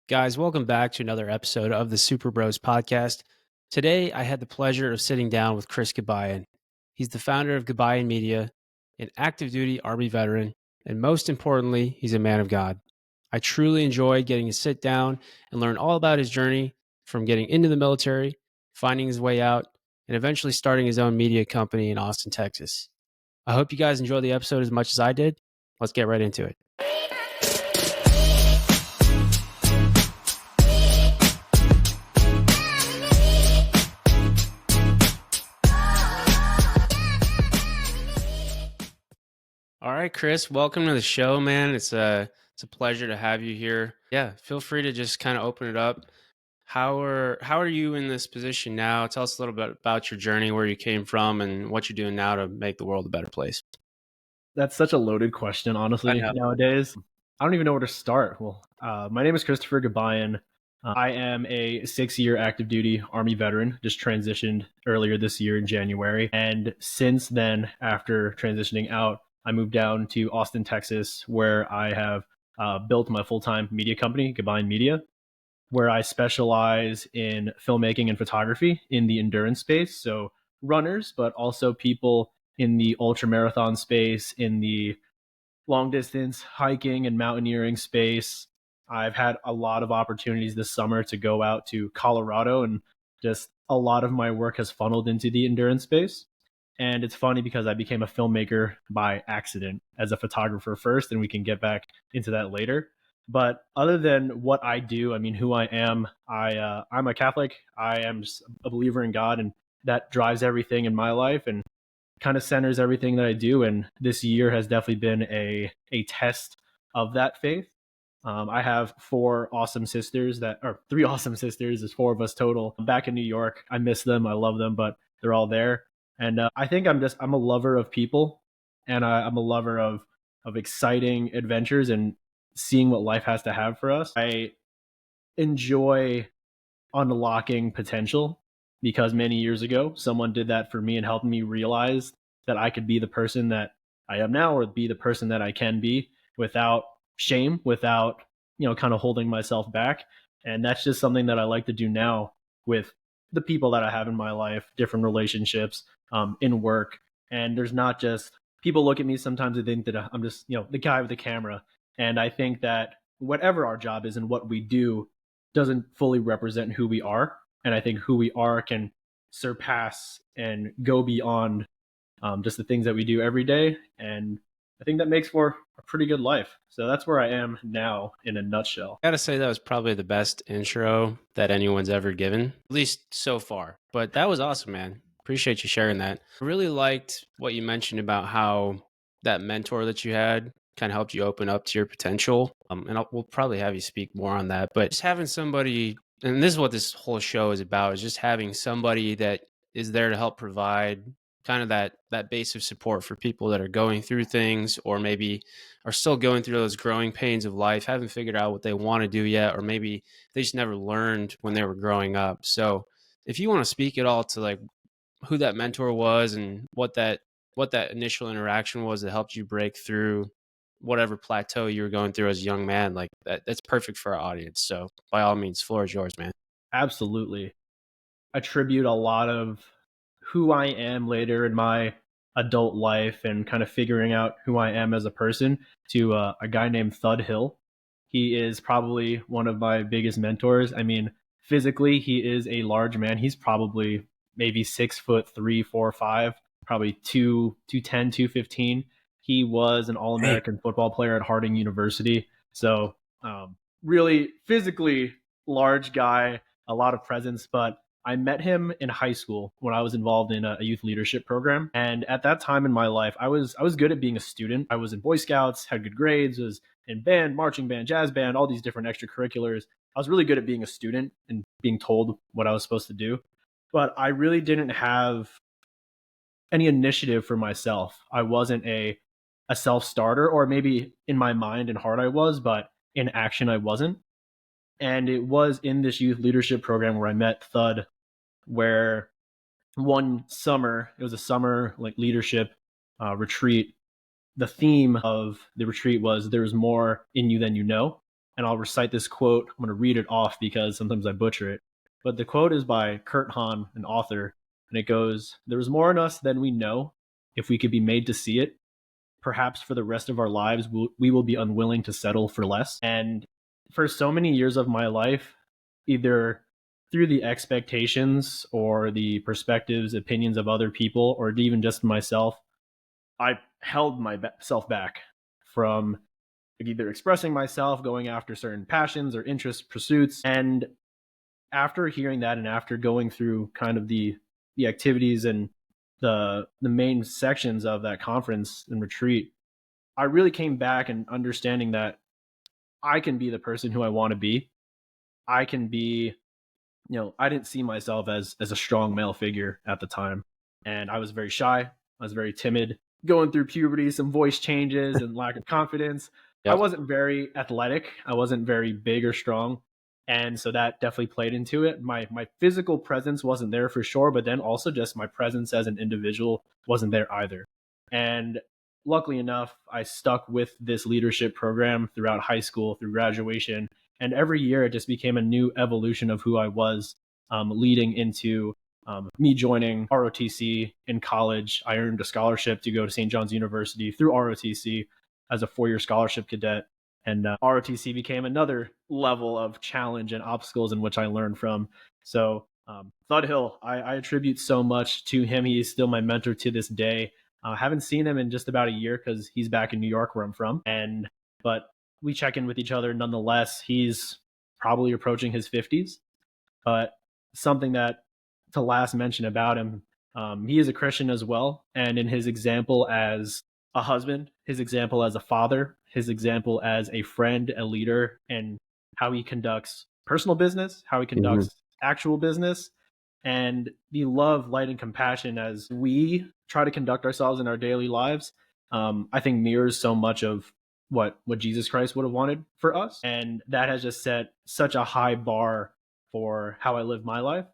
Guys, welcome back to another episode of the Super Bros podcast. Today, I had the pleasure of sitting down with Chris Gabayan. He's the founder of Gabayan Media, an active duty Army veteran, and most importantly, he's a man of God. I truly enjoyed getting to sit down and learn all about his journey from getting into the military, finding his way out, and eventually starting his own media company in Austin, Texas. I hope you guys enjoy the episode as much as I did. Let's get right into it. All right, Chris, welcome to the show, man. It's a pleasure to have you here. Yeah, feel free to just kind of open it up. How are you in this position now? Tell us a little bit about your journey, where you came from, and what you're doing now to make the world a better place. That's such a loaded question, I honestly, know. nowadays. I don't even know where to start. My name is Christopher Gabayan. I am a 6-year active duty Army veteran, just transitioned earlier this year in January. And since then, after transitioning out, I moved down to Austin, Texas, where I have built my full-time media company, Gabayan Media, where I specialize in filmmaking and photography in the endurance space. So runners, but also people in the ultra marathon space, in the long distance hiking and mountaineering space. I've had a lot of opportunities this summer to go out to Colorado, and just a lot of my work has funneled into the endurance space. And it's funny because I became a filmmaker by accident as a photographer first, and we can get back into that later. But other than what I do, I mean, who I am, I'm a Catholic. I am just a believer in God, and that drives everything in my life and kind of centers everything that I do. And this year has definitely been a test of that faith. I have three awesome sisters. There's four of us total. I'm back in New York. I miss them. I love them, but they're all there. And I think I'm a lover of people, and I'm a lover of exciting adventures and seeing what life has to have for us. I enjoy unlocking potential because many years ago, someone did that for me and helped me realize that I could be the person that I am now, or be the person that I can be without shame, without, kind of holding myself back. And that's just something that I like to do now with the people that I have in my life, different relationships, in work. And there's not just people look at me sometimes and think that I'm just, the guy with the camera. And I think that whatever our job is and what we do doesn't fully represent who we are. And I think who we are can surpass and go beyond just the things that we do every day. And I think that makes for a pretty good life. So that's where I am now in a nutshell. I gotta say that was probably the best intro that anyone's ever given, at least so far. But that was awesome, man. Appreciate you sharing that. I really liked what you mentioned about how that mentor that you had kind of helped you open up to your potential. We'll probably have you speak more on that. But just having somebody, and this is what this whole show is about, is just having somebody that is there to help provide kind of that base of support for people that are going through things, or maybe are still going through those growing pains of life, haven't figured out what they want to do yet, or maybe they just never learned when they were growing up. So if you want to speak at all to like who that mentor was and what that initial interaction was that helped you break through whatever plateau you were going through as a young man, like that's perfect for our audience. So by all means, floor is yours, man. Absolutely. Attribute a lot of who I am later in my adult life and kind of figuring out who I am as a person to a guy named Thud Hill. He is probably one of my biggest mentors. I mean, physically, he is a large man. He's probably maybe 6 foot 3, 4, 5, probably 210, 215. He was an All Hey, American football player at Harding University. So, really physically large guy, a lot of presence. But I met him in high school when I was involved in a youth leadership program. And at that time in my life, I was good at being a student. I was in Boy Scouts, had good grades, was in band, marching band, jazz band, all these different extracurriculars. I was really good at being a student and being told what I was supposed to do. But I really didn't have any initiative for myself. I wasn't a self starter, or maybe in my mind and heart I was, but in action I wasn't. And it was in this youth leadership program where I met Thud, where one summer, it was a summer like leadership retreat. The theme of the retreat was there's more in you than you know. and I'll recite this quote. I'm going to read it off because sometimes I butcher it. But the quote is by Kurt Hahn, an author, and it goes, "There is more in us than we know. If we could be made to see it, perhaps for the rest of our lives, we will be unwilling to settle for less." And for so many years of my life, either through the expectations or the perspectives, opinions of other people, or even just myself, I held myself back from either expressing myself, going after certain passions or interest pursuits. And after hearing that, and after going through kind of the activities and the main sections of that conference and retreat, I really came back and understanding that I can be the person who I want to be. I can be, I didn't see myself as a strong male figure at the time, and I was very shy. I was very timid, going through puberty, some voice changes and lack of confidence. I Yep. wasn't very athletic. I wasn't very big or strong, and so that definitely played into it. My physical presence wasn't there for sure, but then also just my presence as an individual wasn't there either. And luckily enough, I stuck with this leadership program throughout high school, through graduation, and every year it just became a new evolution of who I was, leading into me joining ROTC in college. I earned a scholarship to go to St. John's University through ROTC as a 4-year scholarship cadet. And ROTC became another level of challenge and obstacles in which I learned from. So, Thud Hill, I attribute so much to him. He is still my mentor to this day. I haven't seen him in just about a year because he's back in New York, where I'm from. But we check in with each other nonetheless. He's probably approaching his 50s, but something that to last mention about him, he is a Christian as well. And in his example as a husband, his example as a father, his example as a friend, a leader, and how he conducts personal business, how he Hmm. conducts actual business, and the love, light, and compassion as we try to conduct ourselves in our daily lives, I think mirrors so much of what Jesus Christ would have wanted for us, and that has just set such a high bar for how I live my life.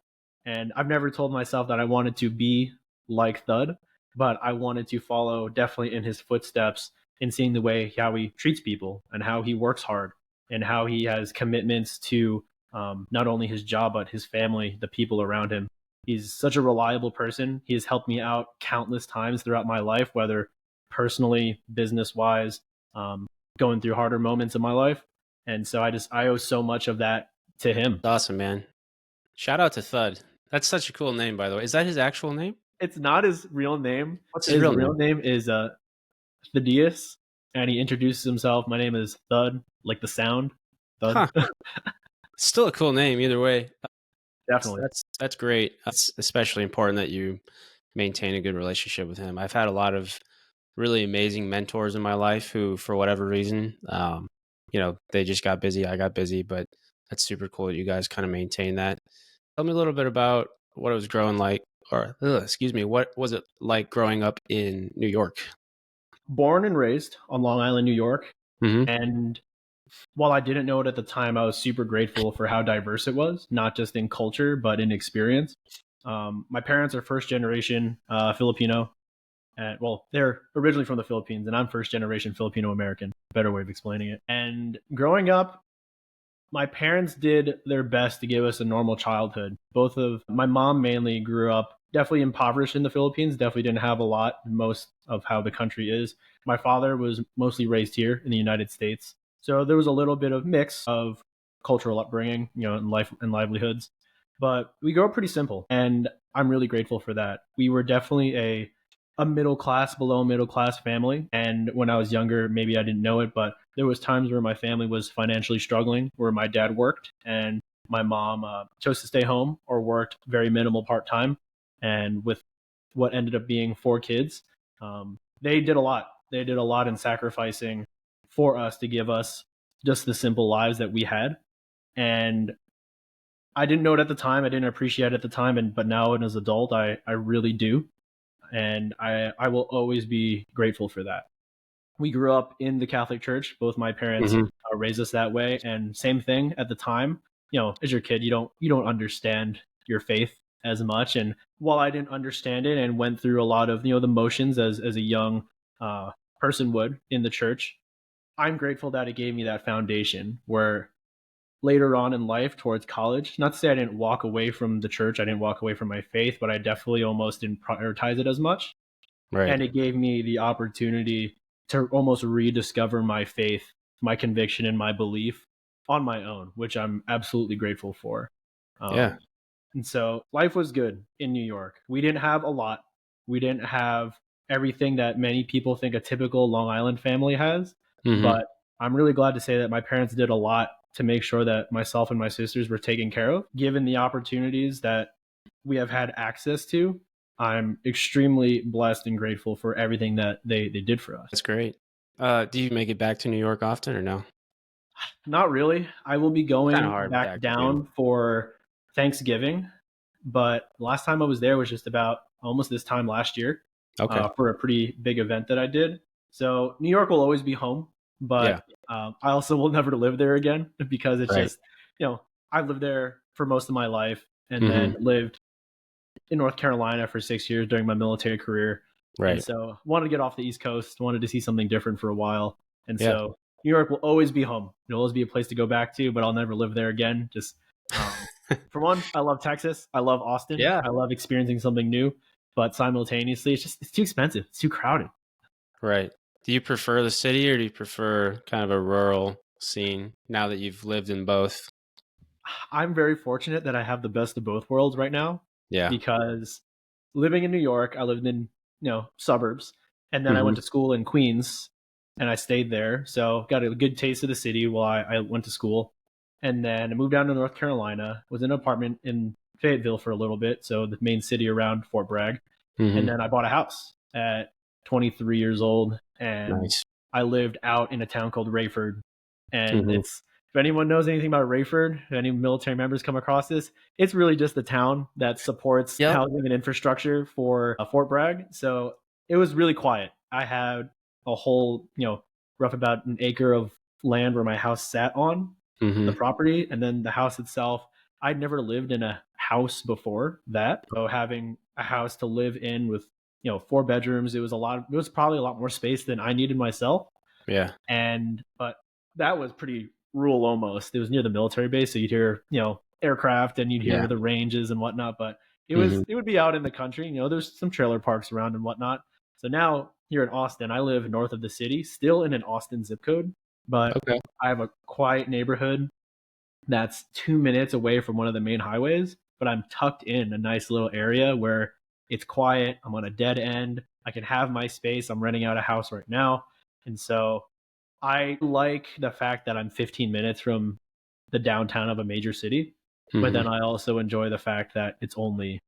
And I've never told myself that I wanted to be like Thud, but I wanted to follow definitely in his footsteps in seeing the way how he treats people and how he works hard and how he has commitments to not only his job but his family, the people around him. He's such a reliable person. He has helped me out countless times throughout my life, whether personally, business wise, um, going through harder moments in my life. And so I owe so much of that to him. Awesome, man. Shout out to Thud. That's such a cool name, by the way. Is that his actual name? It's not his real name. What's his His real real name? name is Thaddeus, and he introduces himself. My name is Thud, like the sound, Thud. Huh. Still a cool name either way. Definitely. That's great. It's especially important that you maintain a good relationship with him. I've had a lot of really amazing mentors in my life who, for whatever reason, they just got busy. I got busy, but that's super cool that you guys kind of maintain that. Tell me a little bit about what it was growing like, or excuse me, what was it like growing up in New York? Born and raised on Long Island, New York, Hmm. and while I didn't know it at the time, I was super grateful for how diverse it was, not just in culture but in experience. My parents are first generation Filipino, and well, they're originally from the Philippines, and I'm first generation Filipino American. Better way of explaining it. And growing up, my parents did their best to give us a normal childhood. Both of my mom mainly grew up definitely impoverished in the Philippines, definitely didn't have a lot, most of how the country is. My father was mostly raised here in the United States. So there was a little bit of mix of cultural upbringing, and life and livelihoods. But we grew up pretty simple, and I'm really grateful for that. We were definitely a middle class, below middle class family. And when I was younger, maybe I didn't know it, but there was times where my family was financially struggling, where my dad worked and my mom chose to stay home or worked very minimal part time. And with what ended up being 4 kids, they did a lot. They did a lot in sacrificing for us to give us just the simple lives that we had. And I didn't know it at the time. I didn't appreciate it at the time, but now as an adult, I really do, and I will always be grateful for that. We grew up in the Catholic Church. Both my parents Hmm. raised us that way, and same thing at the time. As your kid, you don't understand your faith as much. And while I didn't understand it and went through a lot of the motions as a young uh, person would in the church, I'm grateful that it gave me that foundation where later on in life towards college, not to say I didn't walk away from the church, I didn't walk away from my faith, but I definitely almost didn't prioritize it as much. Right. And it gave me the opportunity to almost rediscover my faith, my conviction, and my belief on my own, which I'm absolutely grateful for. Yeah. And so life was good in New York. We didn't have a lot. We didn't have everything that many people think a typical Long Island family has. Mhm. But I'm really glad to say that my parents did a lot to make sure that myself and my sisters were taken care of. Given the opportunities that we have had access to, I'm extremely blessed and grateful for everything that they did for us. That's great. Do you make it back to New York often or no? Not really. I will be Kinda going hard back back to do. down for Thanksgiving, but last time I was there was just about almost this time last year Okay. for a pretty big event that I did. So New York will always be home, Yeah. but I also will never live there again because it's Right. just, you know, I've lived there for most of my life and then Mhm. lived in North Carolina for 6 years during my military career. And Right. so wanted to get off the East Coast, wanted to see something different for a while. And Yeah. so New York will always be home. It'll always be a place to go back to, but I'll never live there again. Just for one, I love Texas. I love Austin. Yeah. I love experiencing something new, but simultaneously, it's too expensive. It's too crowded. Right. Do you prefer the city or do you prefer kind of a rural scene now that you've lived in both? I'm very fortunate that I have the best of both worlds right now Yeah. because living in New York, I lived in, suburbs, and then I Mhm. went to school in Queens and I stayed there. So got a good taste of the city while I went to school. And then I moved down to North Carolina, was in an apartment in Fayetteville for a little bit, so the main city around Fort Bragg. And Mhm. then I bought a house at 23 years old and Nice. I lived out in a town called Rayford. And Mhm. it's if anyone knows anything about Rayford, if any military members come across this, it's really just a town that supports Yep. housing and infrastructure for Fort Bragg. So it was really quiet. I had a whole, rough about an acre of land where my house sat on the Mhm. property, and then the house itself. I'd never lived in a house before that, so having a house to live in with 4 bedrooms, it was probably a lot more space than I needed myself. Yeah. And but that was pretty rural almost. It was near the military base, so you'd hear, aircraft and you'd hear Yeah. the ranges and whatnot. But Mhm. it would be out in the country. There's some trailer parks around and whatnot. So now here in Austin, I live north of the city, still in an Austin zip code, but Okay. I have a quiet neighborhood that's 2 minutes away from one of the main highways, but I'm tucked in a nice little area where it's quiet. I'm on a dead end. I can have my space. I'm renting out a house right now. And so I like the fact that I'm 15 minutes from the downtown of a major city, but Mhm. then I also enjoy the fact that it's only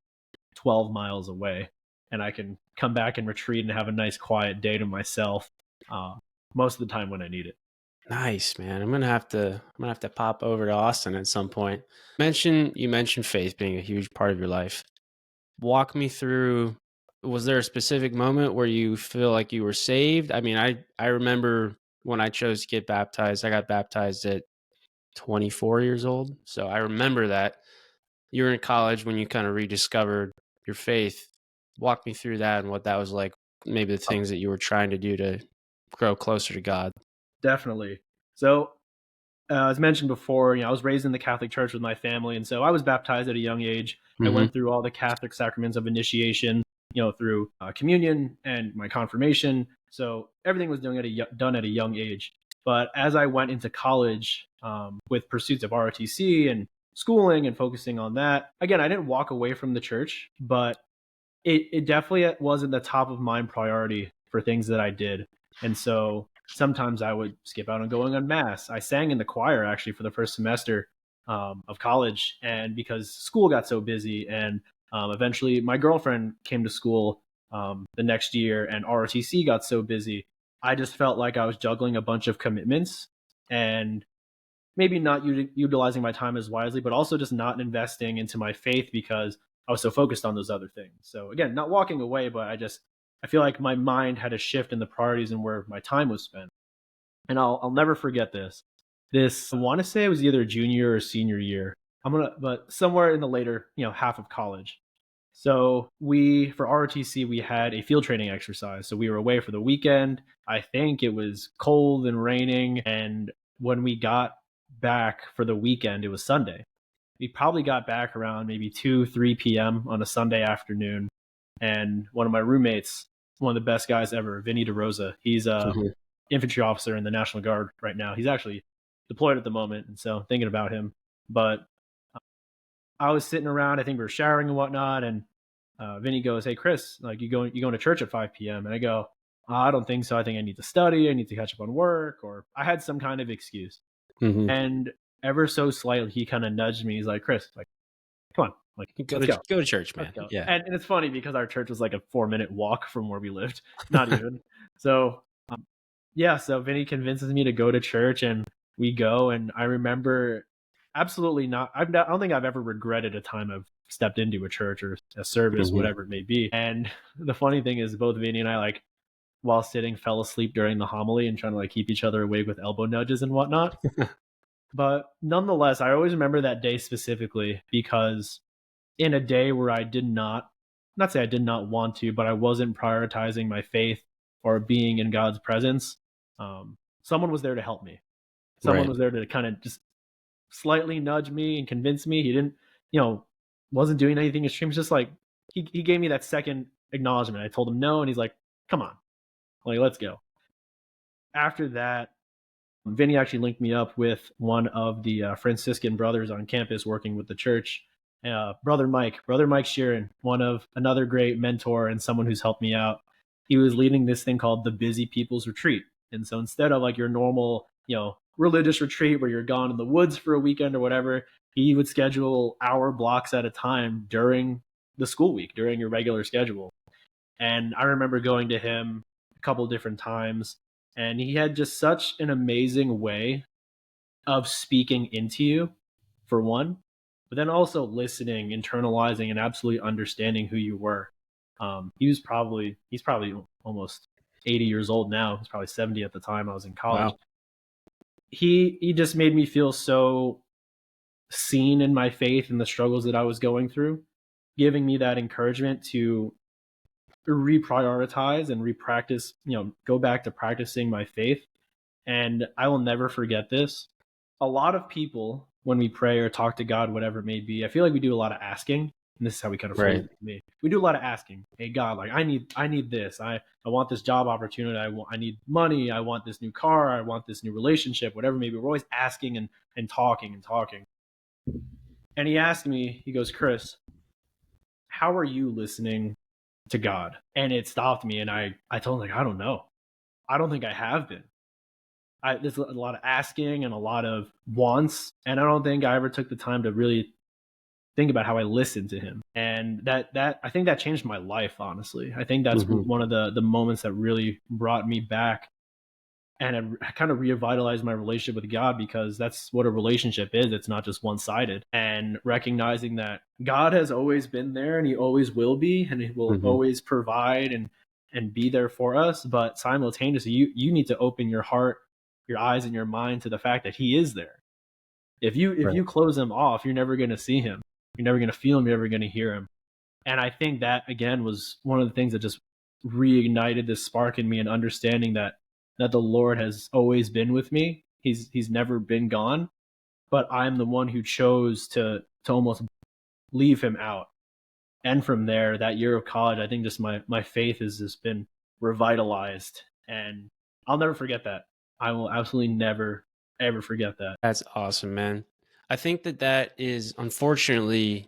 12 miles away and I can come back and retreat and have a nice quiet day to myself uh, most of the time when I need it. Nice, man. I'm gonna have to pop over to Austin at some point. You mentioned faith being a huge part of your life. Walk me through, was there a specific moment where you feel like you were saved? I mean, I remember when I chose to get baptized, I got baptized at 24 years old. So I remember that. You were in college when you kind of rediscovered your faith. Walk me through that and what that was like, maybe the Oh, things that you were trying to do to grow closer to God. definitely. So as mentioned before, I was raised in the Catholic Church with my family, and so I was baptized at a young age. I Mhm. went through all the Catholic sacraments of initiation, through communion and my confirmation. So everything was done at a young age. But as I went into college with pursuits of ROTC and schooling and focusing on that, again, I didn't walk away from the church, but it definitely wasn't the top of mind priority for things that I did. And so sometimes I would skip out on going on mass. I sang in the choir actually for the first semester of college, and because school got so busy, and eventually my girlfriend came to school the next year, and ROTC got so busy, I just felt like I was juggling a bunch of commitments and maybe not utilizing my time as wisely, but also just not investing into my faith because I was so focused on those other things. So again, not walking away, but I feel like my mind had a shift in the priorities and where my time was spent. And I'll never forget this. I want to say it was either junior or senior year. But somewhere in the later, half of college. So for ROTC, we had a field training exercise. So we were away for the weekend. I think it was cold and raining. And when we got back for the weekend, it was Sunday. We probably got back around maybe 2, 3 p.m. on a Sunday afternoon. And one of my roommates, one of the best guys ever, Vinny DeRosa, he's a Mhm. infantry officer in the National Guard right now. He's actually deployed at the moment. And so thinking about him. But I was sitting around, I think we were showering and whatnot. And Vinny goes, "Hey, Chris, like you going to church at 5 p.m.?" And I go, "I don't think so. I think I need to study. I need to catch up on work," or I had some kind of excuse. Mhm. And ever so slightly, he kind of nudged me. He's like, "Chris, like, come on, like, let's go, Go to church, let's man. go." Yeah. And it's funny because our church was like a 4-minute walk from where we lived, not even. So yeah, so Vinny convinces me to go to church, and we go. And I remember absolutely not. I don't think I've ever regretted a time I've stepped into a church or a service, Mhm. whatever it may be. And the funny thing is, both Vinny and I, like, while sitting, fell asleep during the homily and trying to like keep each other awake with elbow nudges and whatnot. But nonetheless, I always remember that day specifically because in a day where I did not say I did not want to, but I wasn't prioritizing my faith or being in God's presence, someone was there to help me. Someone Right. was there to kind of just slightly nudge me and convince me. He didn't, you know, wasn't doing anything extreme. It's just like he gave me that second acknowledgement. I told him no, and he's like, "Come on, like let's go." After that, Vinny actually linked me up with one of the Franciscan brothers on campus working with the church, Brother Mike Sheeran, one of another great mentor and someone who's helped me out. He was leading this thing called the Busy People's Retreat, and so instead of like your normal, religious retreat where you're gone in the woods for a weekend or whatever, he would schedule hour blocks at a time during the school week, during your regular schedule. And I remember going to him a couple different times, and he had just such an amazing way of speaking into you, for one, but then also listening, internalizing, and absolutely understanding who you were. He's probably almost 80 years old now. He's probably 70 at the time I was in college. Wow. He just made me feel so seen in my faith and the struggles that I was going through, giving me that encouragement to reprioritize and repractice, go back to practicing my faith. And I will never forget this. A lot of people, when we pray or talk to God, whatever it may be, I feel like we do a lot of asking. And this is how we kind of phrase Right. it to me. We do a lot of asking. Hey God, like I need this. I want this job opportunity. I need money. I want this new car. I want this new relationship, whatever it may be. We're always asking and talking and talking. And he asked me, he goes, Chris, how are you listening to God? And it stopped me. And I told him, like, I don't know. I don't think I have been. There's a lot of asking and a lot of wants, and I don't think I ever took the time to really think about how I listened to him. And that I think that changed my life. Honestly, I think that's Mhm. one of the moments that really brought me back, and it kind of revitalized my relationship with God, because that's what a relationship is. It's not just one sided. And recognizing that God has always been there, and He always will be, and He will Mhm. always provide and be there for us. But simultaneously, you need to open your heart, your eyes, and your mind to the fact that He is there. If Right. you close Him off, you're never going to see Him. You're never going to feel Him. You're never going to hear Him. And I think that again was one of the things that just reignited this spark in me, and understanding that the Lord has always been with me. He's never been gone, but I'm the one who chose to almost leave Him out. And from there, that year of college, I think just my faith has just been revitalized, and I'll never forget that. I will absolutely never ever forget that. That's awesome, man. I think that that is unfortunately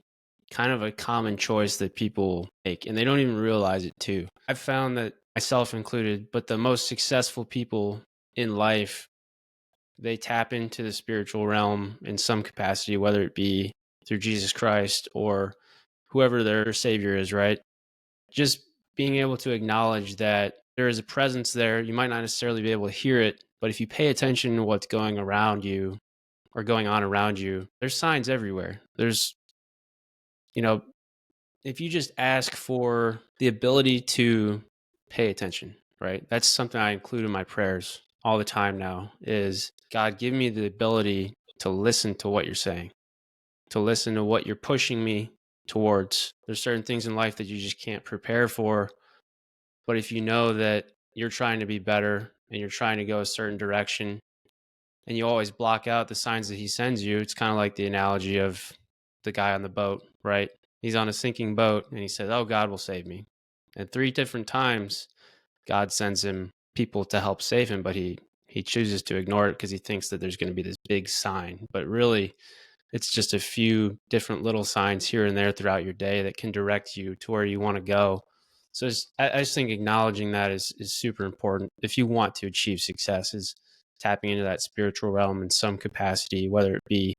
kind of a common choice that people make, and they don't even realize it too. I've found that myself included, but the most successful people in life, they tap into the spiritual realm in some capacity, whether it be through Jesus Christ or whoever their savior is, right? Just being able to acknowledge that there is a presence there. You might not necessarily be able to hear it, but if you pay attention to what's going around you or going on around you, there's signs everywhere. There's, you know, if you just ask for the ability to pay attention, right? That's something I include in my prayers all the time now is God, give me the ability to listen to what you're saying, to listen to what you're pushing me. towards. There's certain things in life that you just can't prepare for. But if you know that you're trying to be better and you're trying to go a certain direction, and you always block out the signs that he sends you, it's kind of like the analogy of the guy on the boat, right? He's on a sinking boat and he says, "Oh, God will save me." And 3 different times, God sends him people to help save him, but he chooses to ignore it because he thinks that there's going to be this big sign. But really, it's just a few different little signs here and there throughout your day that can direct you to where you want to go. So I just think acknowledging that is super important if you want to achieve success, is tapping into that spiritual realm in some capacity, whether it be,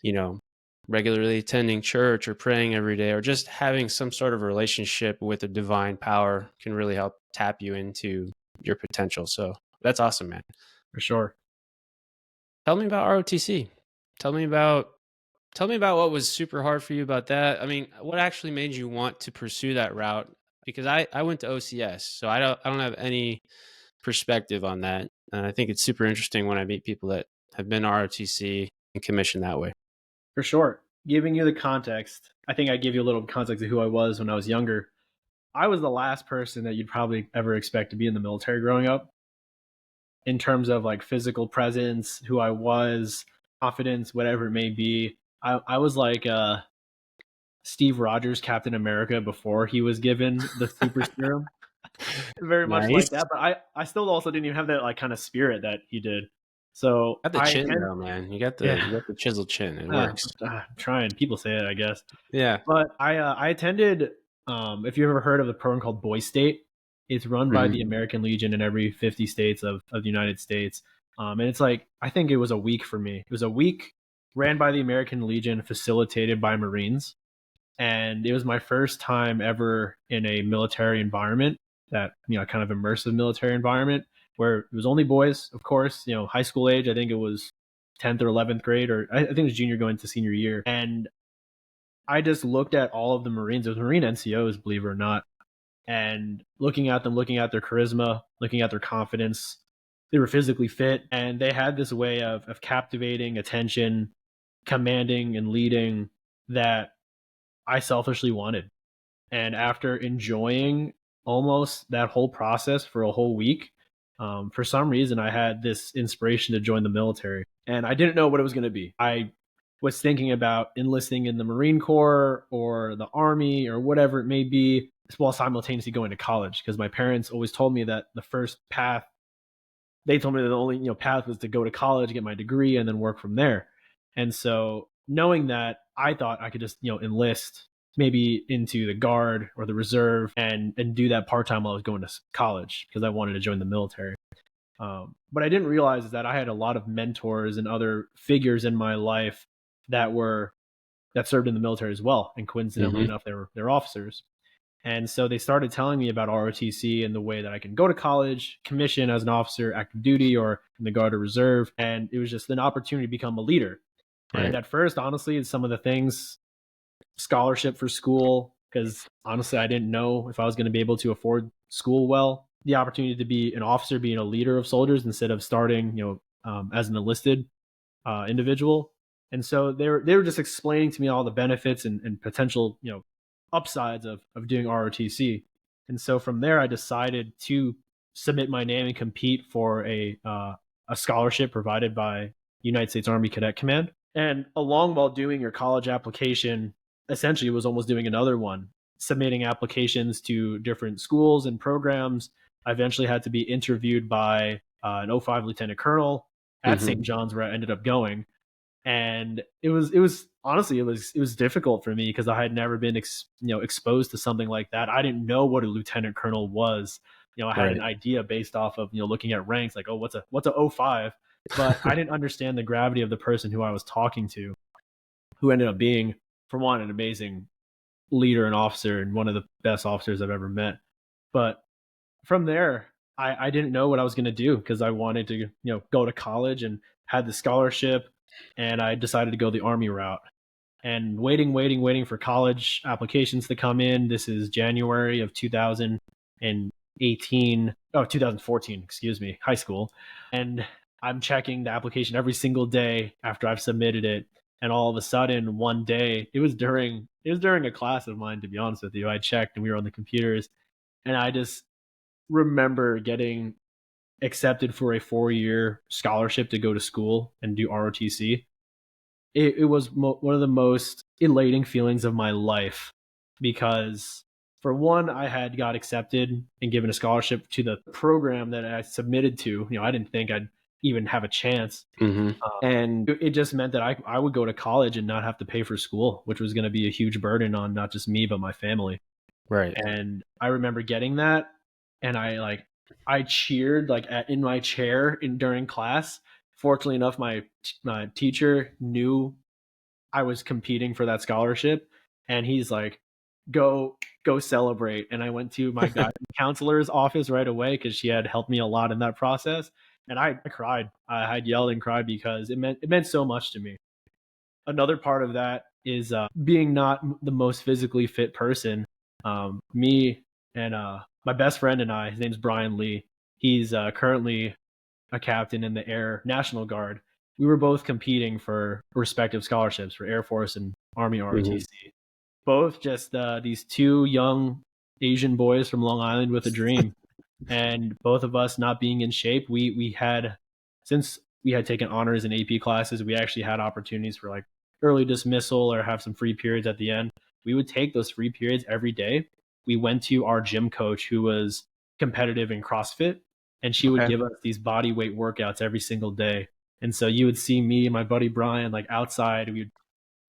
you know, regularly attending church or praying every day or just having some sort of relationship with a divine power can really help tap you into your potential. So that's awesome, man. For sure. Tell me about ROTC. Tell me about Tell me about what was super hard for you about that. I mean, what actually made you want to pursue that route? Because I went to OCS, so I don't have any perspective on that. And I think it's super interesting when I meet people that have been ROTC and commissioned that way. For sure. Giving you the context, I think I give you a little context of who I was when I was younger. I was the last person that you'd probably ever expect to be in the military growing up in terms of like physical presence, who I was, confidence, whatever it may be. I was like Steve Rogers, Captain America, before he was given the super serum. Very much like Nice. that. But I still also didn't even have that like kind of spirit that he did. So Got the I chin attend, though, man. You got the chiseled chin. It yeah, works. I'm trying. People say it, I guess. Yeah. But I attended. If you ever heard of the program called Boy State, it's run by Hmm. the American Legion in every 50 states of the United States. And it's like I think it was a week for me. It was a week ran by the American Legion, facilitated by Marines, and it was my first time ever in a military environment, that kind of immersive military environment where it was only boys, of course, high school age. I think it was 10th or 11th grade, or I think it was junior going to senior year. And I just looked at all of the Marines. It was Marine NCOs, believe it or not, and looking at them, looking at their charisma, looking at their confidence. They were physically fit, and they had this way of captivating attention, commanding and leading, that I selfishly wanted. And after enjoying almost that whole process for a whole week, for some reason, I had this inspiration to join the military. And I didn't know what it was going to be. I was thinking about enlisting in the Marine Corps or the Army or whatever it may be, while simultaneously going to college. Because my parents always told me that the first path, they told me that the only path was to go to college, get my degree, and then work from there. And so knowing that, I thought I could just enlist maybe into the guard or the reserve, and do that part time while I was going to college because I wanted to join the military. But I didn't realize that I had a lot of mentors and other figures in my life that were that served in the military as well, and coincidentally Hmm. enough, they're officers. And so they started telling me about ROTC and the way that I can go to college, commission as an officer, active duty, or in the Guard or Reserve. And it was just an opportunity to become a leader. And Right. at first, honestly, some of the things, scholarship for school, because honestly, I didn't know if I was going to be able to afford school well. The opportunity to be an officer, being a leader of soldiers instead of starting, as an enlisted individual. And so they were just explaining to me all the benefits and potential upsides of doing ROTC. And so from there, I decided to submit my name and compete for a scholarship provided by United States Army Cadet Command. And along while doing your college application, essentially was almost doing another one, submitting applications to different schools and programs. I eventually had to be interviewed by an '05 lieutenant colonel at St. Hmm. John's, where I ended up going. And it was honestly, it was difficult for me because I had never been exposed to something like that. I didn't know what a lieutenant colonel was. I had an Right. idea based off of looking at ranks, like, oh, what's a '05, but I didn't understand the gravity of the person who I was talking to, who ended up being, for one, an amazing leader and officer, and one of the best officers I've ever met. But from there, I didn't know what I was going to do because I wanted to go to college and had the scholarship, and I decided to go the Army route. And waiting for college applications to come in. This is January of 2018. Oh, 2014, excuse me, high school. And I'm checking the application every single day after I've submitted it. And all of a sudden, one day, it was during a class of mine, to be honest with you. I checked and we were on the computers, and I just remember getting accepted for a 4-year scholarship to go to school and do ROTC. It was one of the most elating feelings of my life because, for one, I had got accepted and given a scholarship to the program that I submitted to. I didn't think I'd even have a chance. Mhm. And it just meant that I would go to college and not have to pay for school, which was going to be a huge burden on not just me, but my family. Right. And I remember getting that, and I cheered in my chair during class. Fortunately enough, my teacher knew I was competing for that scholarship, and he's like, "Go celebrate." And I went to my guidance counselor's office right away because she had helped me a lot in that process, and I cried. I had yelled and cried because it meant so much to me. Another part of that is being not the most physically fit person. Me and my best friend and I, his name's Brian Lee. He's currently a captain in the Air National Guard. We were both competing for respective scholarships for Air Force and Army Mhm. ROTC. Both just these two young Asian boys from Long Island with a dream, and both of us not being in shape. We had, since we had taken honors and AP classes, we actually had opportunities for like early dismissal or have some free periods at the end. We would take those free periods every day. We went to our gym coach who was competitive in CrossFit, and she would Okay. give us these body weight workouts every single day. And so you would see me and my buddy Brian like outside. We'd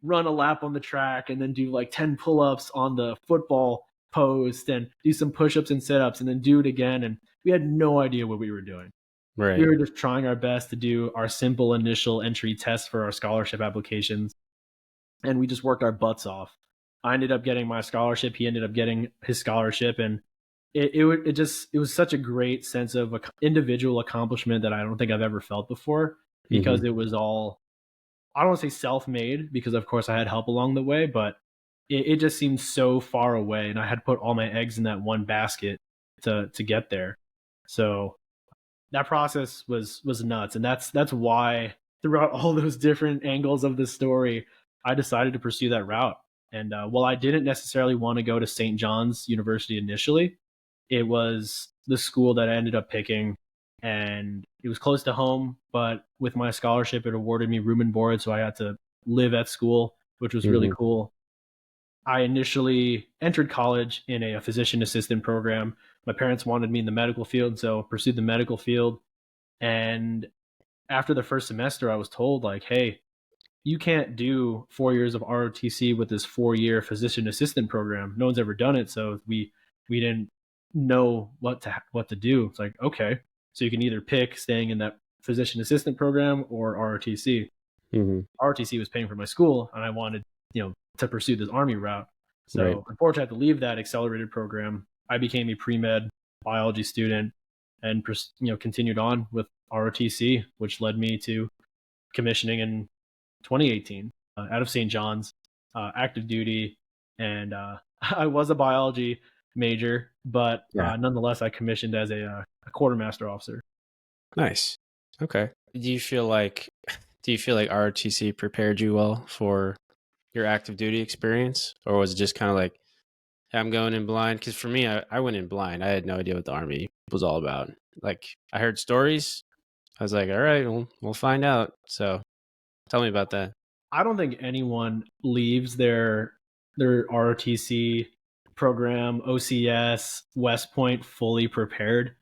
run a lap on the track and then do like 10 pull-ups on the football post and do some push-ups and sit-ups and then do it again. And we had no idea what we were doing. We Right. were just trying our best to do our simple initial entry tests for our scholarship applications, and we just worked our butts off. I ended up getting my scholarship. He ended up getting his scholarship, and it was such a great sense of individual accomplishment that I don't think I've ever felt before, because Mhm. it was all, I don't want to say self-made, because of course I had help along the way, but it just seemed so far away, and I had put all my eggs in that one basket to get there. So that process was nuts, and that's why throughout all those different angles of the story, I decided to pursue that route. And while I didn't necessarily want to go to St. John's University initially, it was the school that I ended up picking, and it was close to home. But with my scholarship, it awarded me room and board, so I had to live at school, which was really Mhm. cool. I initially entered college in a physician assistant program. My parents wanted me in the medical field, so pursued the medical field. And after the first semester, I was told, like, hey, you can't do 4 years of ROTC with this 4-year physician assistant program. No one's ever done it, so we didn't know what to do. It's like, okay, so you can either pick staying in that physician assistant program or ROTC. Mhm. ROTC was paying for my school, and I wanted, to pursue this army route. Right. So unfortunately, I had to leave that accelerated program. I became a pre med biology student and continued on with ROTC, which led me to commissioning in 2018 out of St. John's, active duty, and I was a biology major, but Yeah. nonetheless, I commissioned as a quartermaster officer. Nice. Okay. Do you feel like ROTC prepared you well for your active duty experience, or was it just kind of like, "Hey, I'm going in blind"? Because for me, I went in blind. I had no idea what the army was all about. Like, I heard stories. I was like, "All right, we'll find out." So tell me about that. I don't think anyone leaves their ROTC program, OCS, West Point fully prepared.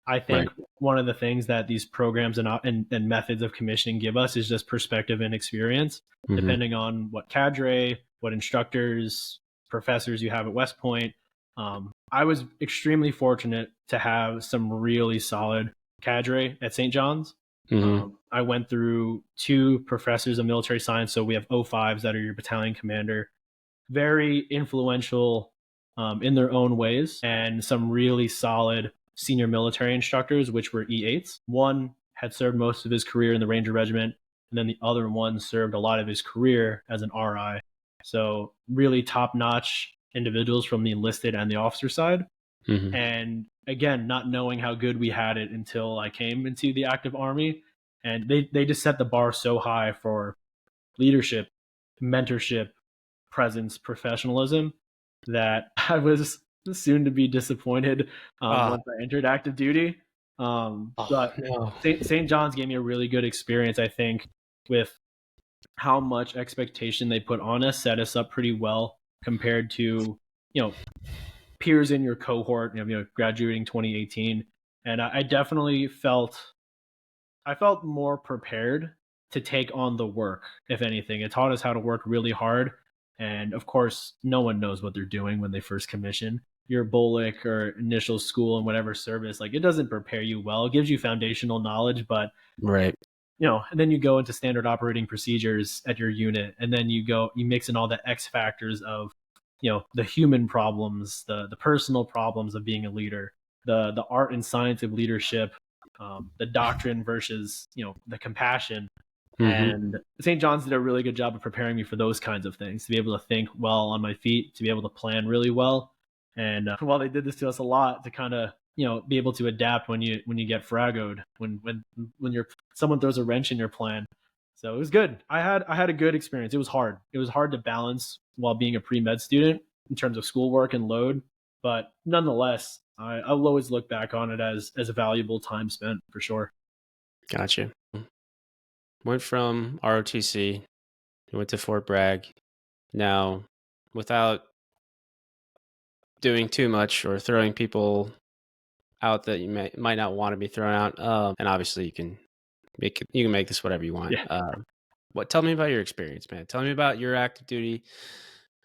I think Right. one of the things that these programs and methods of commissioning give us is just perspective and experience, Mhm. depending on what cadre, what instructors, professors you have at West Point. I was extremely fortunate to have some really solid cadre at St. John's. Mhm. I went through two professors of military science. So we have O5s that are your battalion commander, very influential in their own ways, and some really solid senior military instructors, which were E8s. One had served most of his career in the Ranger Regiment, and then the other one served a lot of his career as an RI. So really top notch individuals from the enlisted and the officer side. Mhm. And again, not knowing how good we had it until I came into the active army, and they just set the bar so high for leadership. mentorship, presence, professionalism that I was soon to be disappointed Ah, once I entered active duty. oh, But no. St. John's gave me a really good experience, I think, with how much expectation they put on us, set us up pretty well compared to, you know, peers in your cohort, graduating 2018. And I definitely felt more prepared to take on the work. If anything, it taught us how to work really hard. And of course, no one knows what they're doing when they first commission. Your BOLIC or initial school and whatever service, like, it doesn't prepare you well. It gives you foundational knowledge, but Right. and then you go into standard operating procedures at your unit, and then you mix in all the X factors of, the human problems, the personal problems of being a leader, the art and science of leadership, the doctrine versus, the compassion. Mhm. And St. John's did a really good job of preparing me for those kinds of things, to be able to think well on my feet, to be able to plan really well. And while they did this to us a lot, to kind of, be able to adapt when you get fragoed, when you're someone throws a wrench in your plan. So it was good. I had a good experience. It was hard. It was hard to balance while being a pre-med student in terms of schoolwork and load, but nonetheless, I'll always look back on it as a valuable time spent for sure. Gotcha. Went from ROTC, you went to Fort Bragg. Now, without doing too much or throwing people out that you might not want to be thrown out, and obviously you can make this whatever you want. Yeah. What? Tell me about your experience, man. Tell me about your active duty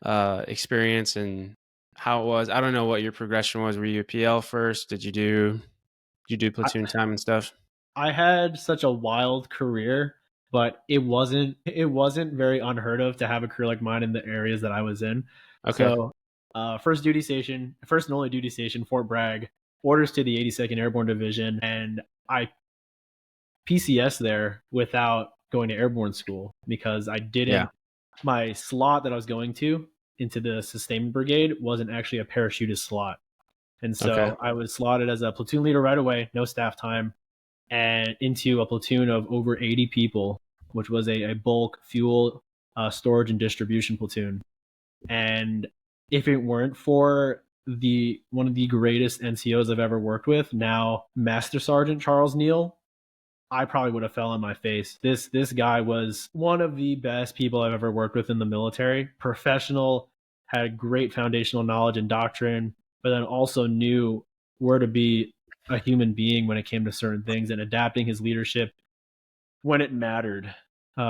experience and how it was. I don't know what your progression was. Were you a PL first? Did you do I, platoon time and stuff? I had such a wild career, but it wasn't very unheard of to have a career like mine in the areas that I was in. Okay. So, first and only duty station, Fort Bragg, orders to the 82nd Airborne Division, and I PCS there without going to airborne school because I Yeah. didn't my slot that I was going to into the sustainment brigade wasn't actually a parachutist slot. And Okay. so I was slotted as a platoon leader right away, no staff time, and into a platoon of over 80 people, which was a bulk fuel storage and distribution platoon. And if it weren't for the one of the greatest NCOs I've ever worked with, now Master Sergeant Charles Neal, I probably would have fell on my face. This guy was one of the best people I've ever worked with in the military. Professional, had great foundational knowledge and doctrine, but then also knew where to be a human being when it came to certain things and adapting his leadership when it mattered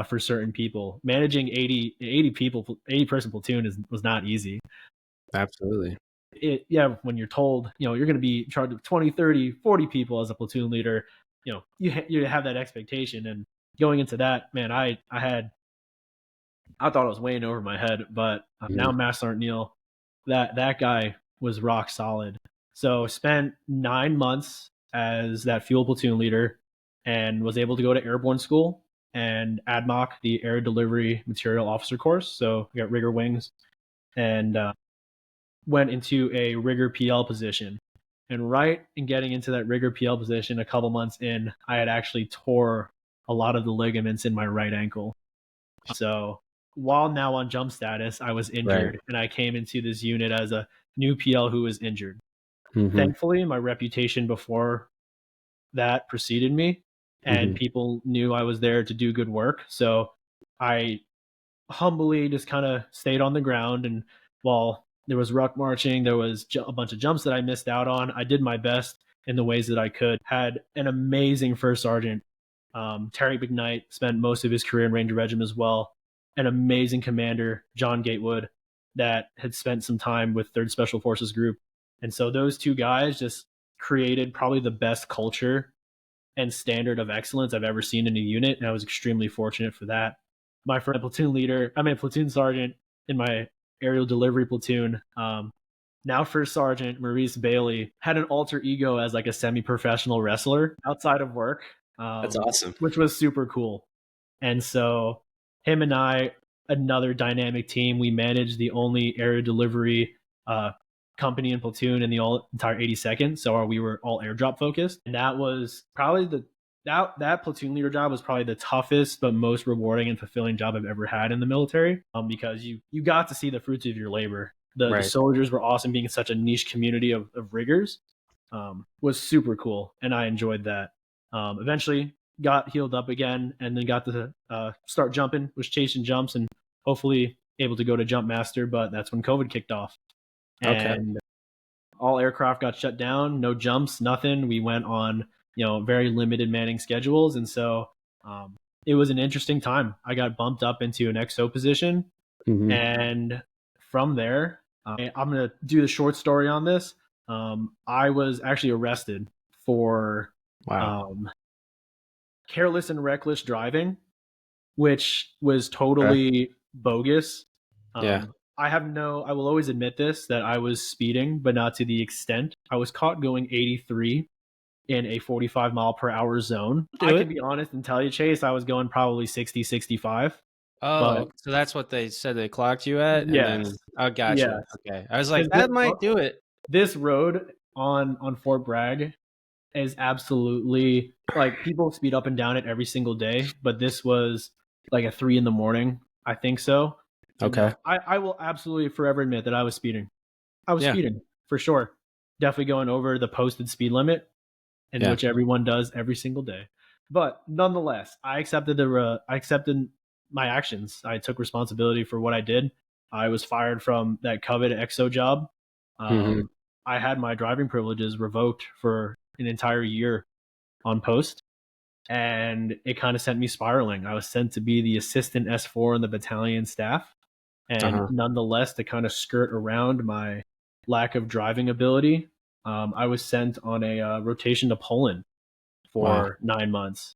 for certain people. Managing 80 people, 80 person platoon was not easy. Absolutely. Yeah, when you're told, you're going to be in charge of 20, 30, 40 people as a platoon leader, you have that expectation. And going into that, man, I thought I was way in over my head, but now Mhm. Master Sergeant Neal, that guy was rock solid. So spent 9 months as that fuel platoon leader, and was able to go to airborne school and ADMOC, the Air Delivery Material Officer course. So I got rigger wings, and went into a rigger PL position. And right in getting into that rigger PL position, a couple months in, I had actually tore a lot of the ligaments in my right ankle. So while now on jump status, I was Right. injured, and I came into this unit as a new PL who was injured. Mhm. Thankfully, my reputation before that preceded me, and Mhm. people knew I was there to do good work. So I humbly just kind of stayed on the ground. And while there was ruck marching, there was a bunch of jumps that I missed out on. I did my best in the ways that I could. Had an amazing first sergeant, Terry McKnight, spent most of his career in Ranger Regiment as well. An amazing commander, John Gatewood, that had spent some time with Third Special Forces Group. And so those two guys just created probably the best culture and standard of excellence I've ever seen in a unit, and I was extremely fortunate for that. My friend, platoon sergeant in my aerial delivery platoon, now first sergeant Maurice Bailey, had an alter ego as like a semi-professional wrestler outside of work, That's awesome. which was super cool. And so him and I, another dynamic team, we managed the only aerial delivery company and platoon in the entire 82nd. So we were all airdrop focused. And that was probably that platoon leader job was probably the toughest but most rewarding and fulfilling job I've ever had in the military. Because you got to see the fruits of your labor. The Right. soldiers were awesome, being such a niche community of riggers. Was super cool, and I enjoyed that. Eventually got healed up again, and then got to start jumping, was chasing jumps, and hopefully able to go to jump master. But that's when COVID kicked off, Okay. and all aircraft got shut down. No jumps, nothing. We went on very limited manning schedules, and so it was an interesting time. I got bumped up into an XO position, Mhm. and from there, I'm going to do the short story on this. I was actually arrested for Wow. um, careless and reckless driving, which was Okay. totally bogus. Yeah. I will always admit this, that I was speeding, but not to the extent. I was caught going 83 in a 45-mile-per-hour zone. I Do can it. be honest and tell you, Chase, I was going probably 60, 65. But Oh, so that's what they said they clocked you at, and yes, then oh, gotcha. yes, Okay. I was like, because that might do it. this road on Fort Bragg is absolutely like people speed up and down it every single day, but this was like at 3 in the morning, I think so. And Okay. I will absolutely forever admit that I was speeding. I was Yeah. speeding for sure. Definitely going over the posted speed limit, in Yeah. which everyone does every single day. But nonetheless, I accepted my actions. I took responsibility for what I did. I was fired from that coveted EXO job. Mhm. Um, I had my driving privileges revoked for an entire year on post, and it kind of sent me spiraling. I was sent to be the assistant S4 in the battalion staff, and Uh-huh. nonetheless, to kind of skirt around my lack of driving ability, I was sent on a rotation to Poland Wow. for 9 months.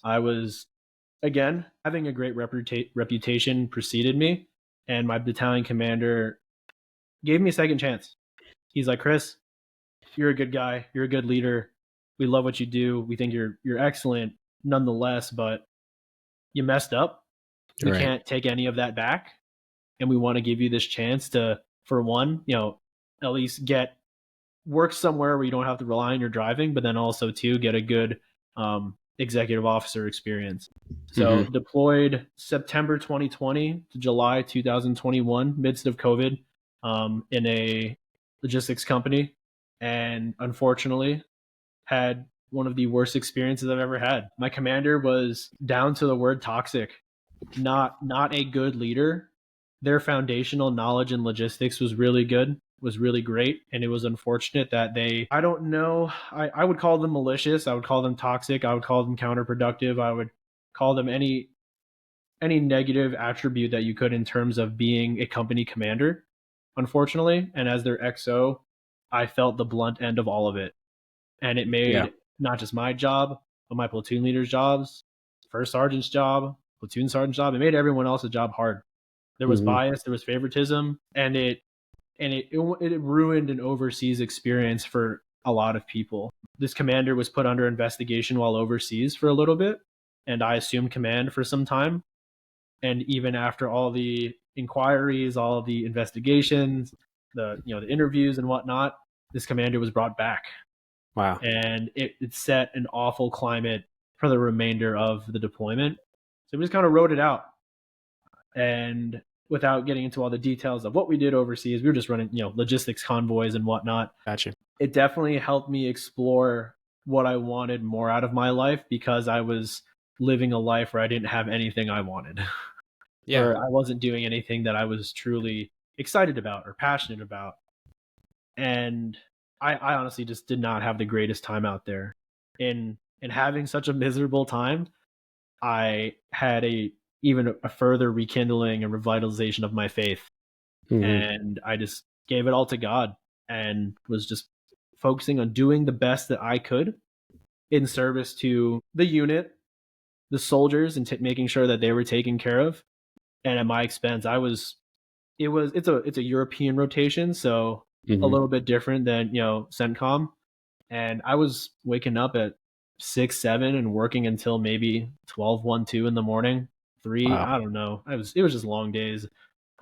I was, again, having a great reputation preceded me, and my battalion commander gave me a second chance. He's like, Chris, you're a good guy. You're a good leader. We love what you do. We think you're excellent nonetheless, but you messed up. We Right. can't take any of that back. And we want to give you this chance to, for one, at least get work somewhere where you don't have to rely on your driving, but then also two, get a good executive officer experience. So Mhm. deployed September 2020 to July 2021, midst of COVID, in a logistics company, and unfortunately had one of the worst experiences I've ever had. My commander was down to the word toxic, not a good leader. Their foundational knowledge in logistics was really good, was really great, and it was unfortunate that they, I don't know, I would call them malicious, I would call them toxic, I would call them counterproductive, I would call them any negative attribute that you could in terms of being a company commander, unfortunately. And as their XO, I felt the blunt end of all of it, and it Yeah. made not just my job, but my platoon leaders' jobs, first sergeant's job, platoon sergeant's job. It made everyone else's job hard. There was Mhm. bias, there was favoritism, and it ruined an overseas experience for a lot of people. This commander was put under investigation while overseas for a little bit, and I assumed command for some time. And even after all the inquiries, all the investigations, the interviews and whatnot, this commander was brought back, Wow. and it set an awful climate for the remainder of the deployment. So we just kind of wrote it out, and without getting into all the details of what we did overseas, we were just running logistics convoys and whatnot. Gotcha. It definitely helped me explore what I wanted more out of my life, because I was living a life where I didn't have anything I wanted, Yeah. where I wasn't doing anything that I was truly excited about or passionate about. And I honestly just did not have the greatest time out there. In having such a miserable time, I had even a further rekindling and revitalization of my faith, Mhm. and I just gave it all to God, and was just focusing on doing the best that I could in service to the unit, the soldiers, and making sure that they were taken care of. And at my expense, it's a European rotation, so a Mhm. little bit different than CENTCOM. And I was waking up at 6, 7, and working until maybe 12, 1, 2 in the morning, 3. Wow. I don't know. It was just long days,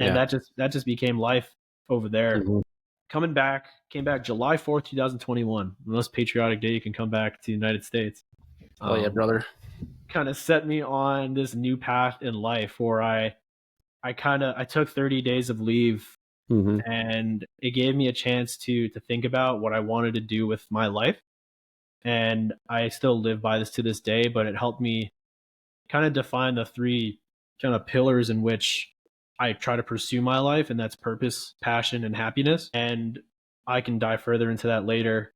and Yeah. that just became life over there. Mhm. Came back July 4th, 2021, the most patriotic day you can come back to the United States. Hell yeah, brother. kind of set me on this new path in life where I took 30 days of leave, Mhm. and it gave me a chance to think about what I wanted to do with my life. And I still live by this to this day, but it helped me kind of define the three kind of pillars in which I try to pursue my life, and that's purpose, passion, and happiness. And I can dive further into that later.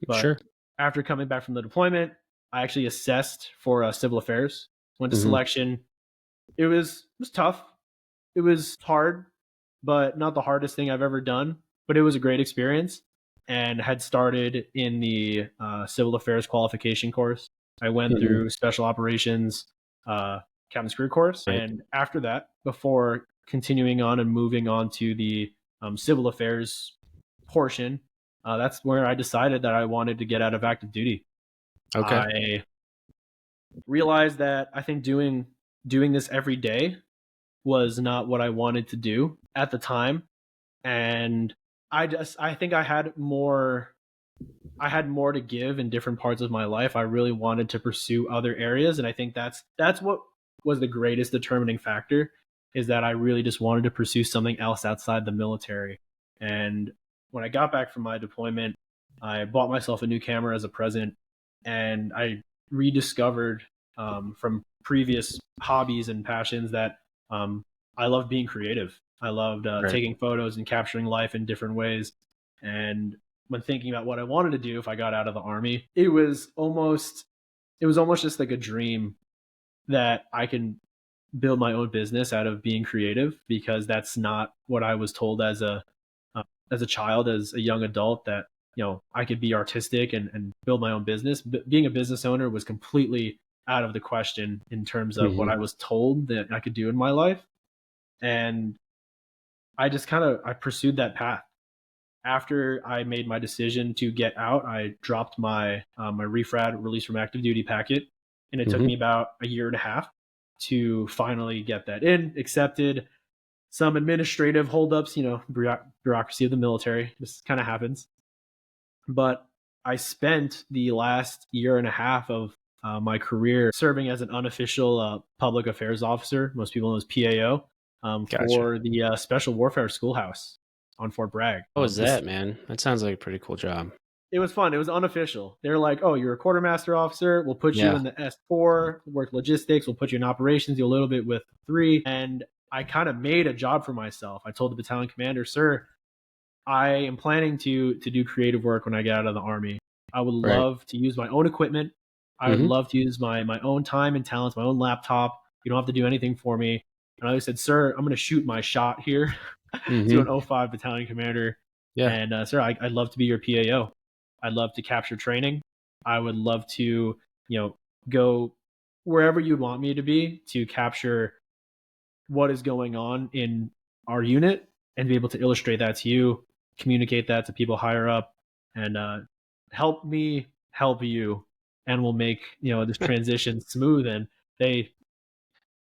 But Sure. after coming back from the deployment, I actually assessed for civil affairs. Went to Mhm. selection. It was tough. It was hard, but not the hardest thing I've ever done. But it was a great experience, and had started in the civil affairs qualification course. I went Mhm. through special operations, uh, captain's career course, Right. and after that, before continuing on and moving on to the civil affairs portion, that's where I decided that I wanted to get out of active duty. Okay. I realized that I think doing this every day was not what I wanted to do at the time, and I think I had more to give in different parts of my life. I really wanted to pursue other areas, and I think that's what was the greatest determining factor, is that I really just wanted to pursue something else outside the military. And when I got back from my deployment, I bought myself a new camera as a present, and I rediscovered from previous hobbies and passions that um, I love being creative. I loved Right. taking photos and capturing life in different ways. And when thinking about what I wanted to do if I got out of the army, it was almost just like a dream that I can build my own business out of being creative, because that's not what I was told as a child, as a young adult, that I could be artistic and build my own business. But being a business owner was completely out of the question in terms of what Mhm. I was told that I could do in my life. And I pursued that path. After I made my decision to get out, I dropped my refrad release from active duty packet, and it took Mhm. me about a year and a half to finally get that in accepted. Some administrative holdups, bureaucracy of the military. This kind of happens, but I spent the last year and a half of my career serving as an unofficial public affairs officer. Most people know as PAO, Gotcha. for the Special Warfare Schoolhouse on Fort Bragg. What was This that, man? That sounds like a pretty cool job. It was fun. It was unofficial. They're like, "Oh, you're a quartermaster officer. We'll put you Yeah. in the S4, work logistics. We'll put you in operations. Do a little bit with 3." And I kind of made a job for myself. I told the battalion commander, "Sir, I am planning to do creative work when I get out of the army. I would Right. love to use my own equipment. I would Mhm. love to use my own time and talents, my own laptop. You don't have to do anything for me." And I said, "Sir, I'm going to shoot my shot here to an Mhm. O5 battalion commander. Yeah. And sir, I'd love to be your PAO. I'd love to capture training. I would love to, go wherever you'd want me to be to capture what is going on in our unit, and be able to illustrate that to you, communicate that to people higher up, and help me help you, and we'll make this transition smooth." And they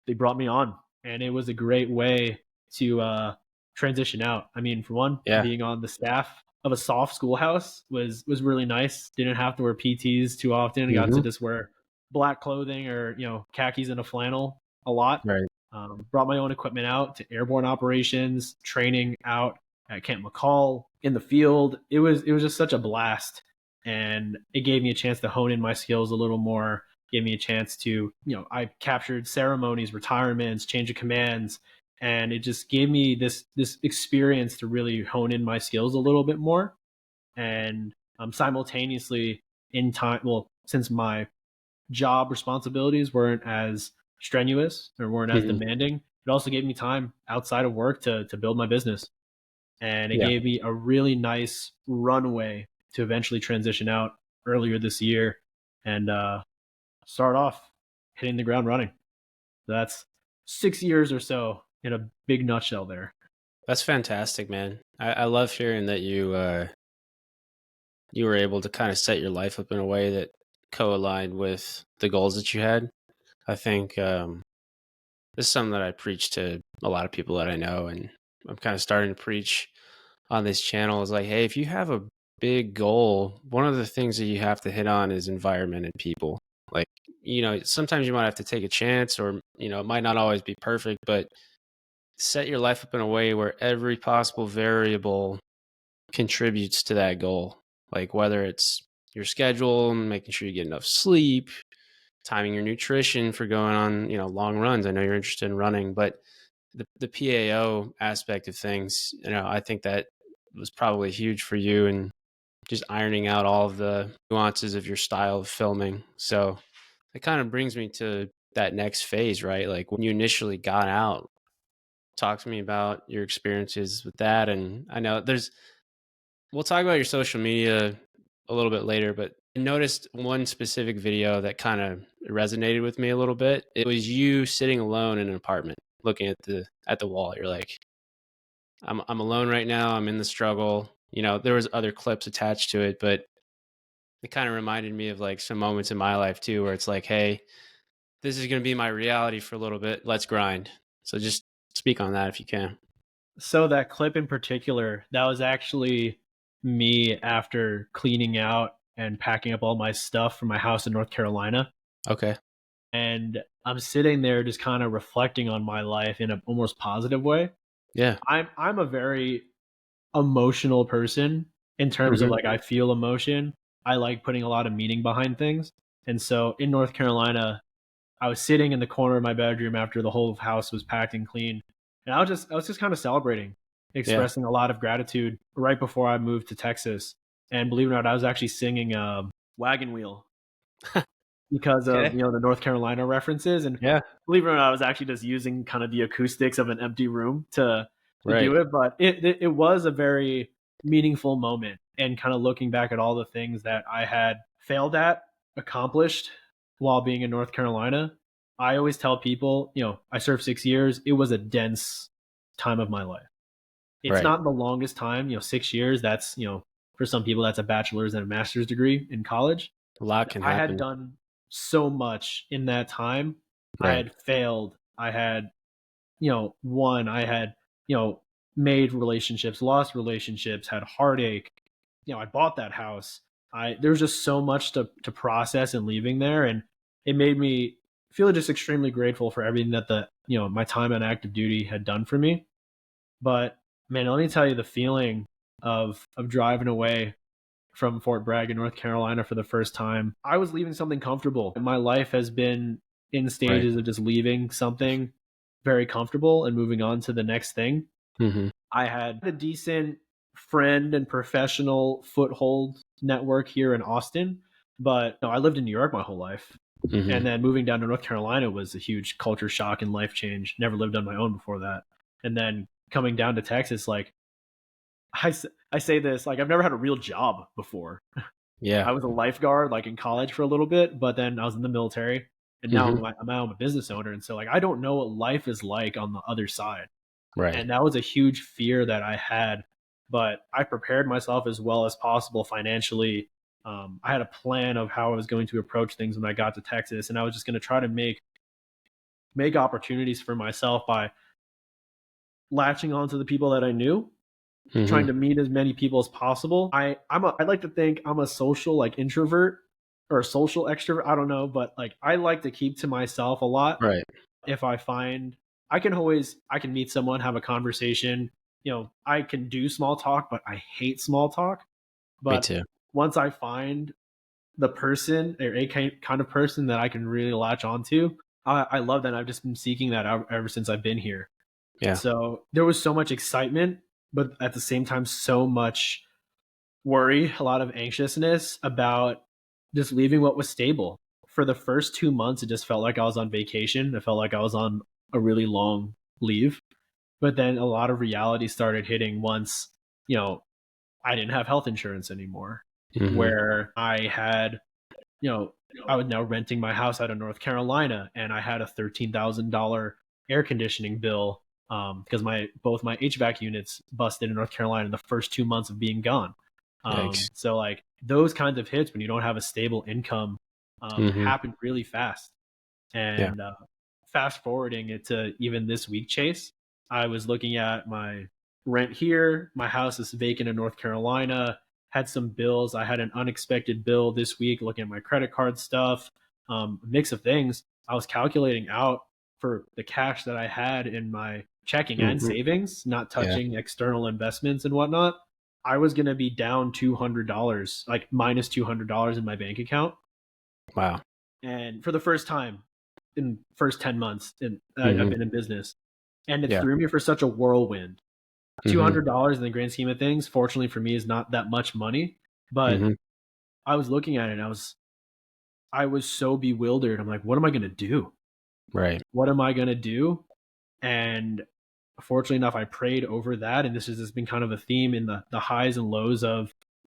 they brought me on, and it was a great way to transition out. I mean, for one, Yeah. being on the staff of a soft schoolhouse was really nice. Didn't have to wear PTs too often. I got to Mhm. just wear black clothing, or khakis and a flannel a lot. Right. Brought my own equipment out to airborne operations, training out at Camp McCall in the field. It was just such a blast, and it gave me a chance to hone in my skills a little more. Gave me a chance to, I captured ceremonies, retirements, change of commands, and it just gave me this experience to really hone in my skills a little bit more. And simultaneously, in time, well, since my job responsibilities weren't as strenuous or weren't as Mhm. demanding, it also gave me time outside of work to build my business. And it Yeah. gave me a really nice runway to eventually transition out earlier this year, and start off hitting the ground running. That's 6 years or so in a big nutshell there. That's fantastic, man. I love hearing that you were able to kind of set your life up in a way that co-aligned with the goals that you had. I think this is something that I preach to a lot of people that I know, and I'm kind of starting to preach on this channel is like, hey, if you have a big goal, one of the things that you have to hit on is environment and people. Like sometimes you might have to take a chance, or, it might not always be perfect, but set your life up in a way where every possible variable contributes to that goal. Like whether it's your schedule, making sure you get enough sleep, timing your nutrition for going on, long runs. I know you're interested in running, but the PAO aspect of things, I think that was probably huge for you, and just ironing out all of the nuances of your style of filming. So it kind of brings me to that next phase, right? Like when you initially got out, talk to me about your experiences with that. And I know we'll talk about your social media a little bit later, but I noticed one specific video that kind of resonated with me a little bit. It was you sitting alone in an apartment looking at the wall. You're like, I'm alone right now. I'm in the struggle. There was other clips attached to it, but it kind of reminded me of like some moments in my life too, where it's like, hey, this is going to be my reality for a little bit. Let's grind. So just speak on that if you can. So that clip in particular, that was actually me after cleaning out and packing up all my stuff from my house in North Carolina. Okay. And I'm sitting there just kind of reflecting on my life in an almost positive way. Yeah. I'm a very emotional person in terms of Hmm. like I feel emotion. I like putting a lot of meaning behind things. And so in North Carolina, I was sitting in the corner of my bedroom after the whole house was packed and clean, and I was just kind of celebrating, Yeah. expressing a lot of gratitude right before I moved to Texas. And believe it or not, I was actually singing "Wagon Wheel" because of Okay. the North Carolina references. And Yeah. believe it or not, I was actually just using kind of the acoustics of an empty room to Right. do it. But it was a very meaningful moment, and kind of looking back at all the things that I had failed at, accomplished while being in North Carolina. I always tell people, I served 6 years. It was a dense time of my life. It's Right. not the longest time, 6 years. That's, for some people, that's a bachelor's and a master's degree in college. A lot can I had happen. done so much in that time. I Right. had failed. I had, won. I had, you know, made relationships, lost relationships, had heartache. I bought that house. There was just so much to process in leaving there, and it made me feel just extremely grateful for everything that my time on active duty had done for me. But man, let me tell you the feeling of driving away from Fort Bragg in North Carolina for the first time. I was leaving something comfortable. My life has been in Right. stages of just leaving something very comfortable and moving on to the next thing. Hmm. I had a decent friend and professional foothold network here in Austin, but no, I lived in New York my whole life. And Hmm. then moving down to North Carolina was a huge culture shock and life change. Never lived on my own before that. And then coming down to Texas, like I, I say this, like I've never had a real job before. Yeah. I was a lifeguard like in college for a little bit, but then I was in the military, and now Hmm. I'm a business owner, and so like I don't know what life is like on the other side, Right. and that was a huge fear that I had, but I prepared myself as well as possible financially. I had a plan of how I was going to approach things when I got to Texas, and I was just going to try to make opportunities for myself by latching on to the people that I knew, trying Hmm. to meet as many people as possible. I like to think I'm a social like introvert or a social extrovert. I don't know, but like I like to keep to myself a lot. Right. If I find I can meet someone, have a conversation. I can do small talk, but I hate small talk. Me But too. once I find the person or a kind of person that I can really latch onto, I love that. I've just been seeking that out ever since I've been here. Yeah. So there was so much excitement, but at the same time, so much worry, a lot of anxiousness about just leaving what was stable. For the first 2 months, it just felt like I was on vacation. It felt like I was on a really long leave. But then a lot of reality started hitting once, you know, I didn't have health insurance anymore, Hmm. where you know, I was now renting my house out of North Carolina, and I had a $13,000 air conditioning bill because my both my HVAC units busted in North Carolina in the first 2 months of being gone. Yikes. So like those kinds of hits when you don't have a stable income Hmm. happen really fast. Yeah. And fast forwarding it to even this week, Chase, I was looking at my rent here. My house is vacant in North Carolina. Had some bills. I had an unexpected bill this week looking at my credit card stuff. mix of things. I was calculating out for the cash that I had in my checking and Mhm. savings, not Yeah. touching external investments and whatnot. I was going to be down $200, like minus $200 in my bank account. Wow. And for the first time in first 10 months I've Mhm. been in business. And it Yeah. threw me for such a whirlwind. Mhm. $200 in the grand scheme of things, fortunately for me, is not that much money. But Mhm. I was looking at it and I was so bewildered. I'm like, what am I going to do? Right. What am I going to do? And fortunately enough, I prayed over that. And this has been kind of a theme in the highs and lows of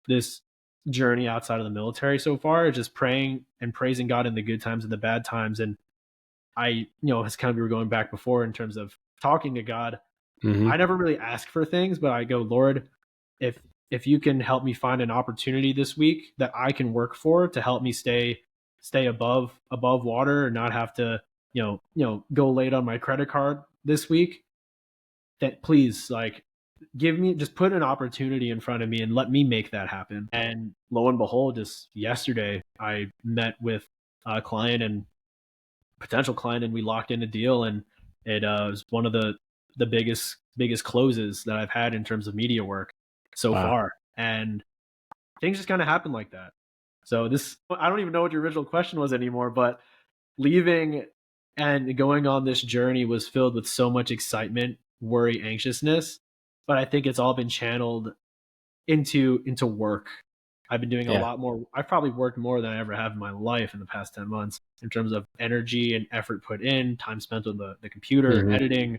this journey outside of the military so far, just praying and praising God in the good times and the bad times. And as kind of we were going back before in terms of talking to God, Mhm. I never really ask for things, but I go, Lord, if if you can help me find an opportunity this week that I can work for to help me stay above water and not have to, go late on my credit card this week, that please, like, give me, just put an opportunity in front of me and let me make that happen. And lo and behold, just yesterday I met with a client and potential client, and we locked in a deal, and it was one of the biggest closes that I've had in terms of media work so Wow. far. And things just kind of happen like that. So this, I don't even know what your original question was anymore, but leaving and going on this journey was filled with so much excitement, worry, anxiousness, but I think it's all been channeled into work. I've been doing a Yeah. lot more. I've probably worked more than I ever have in my life in the past 10 months in terms of energy and effort put in, time spent on the computer, Mhm. editing,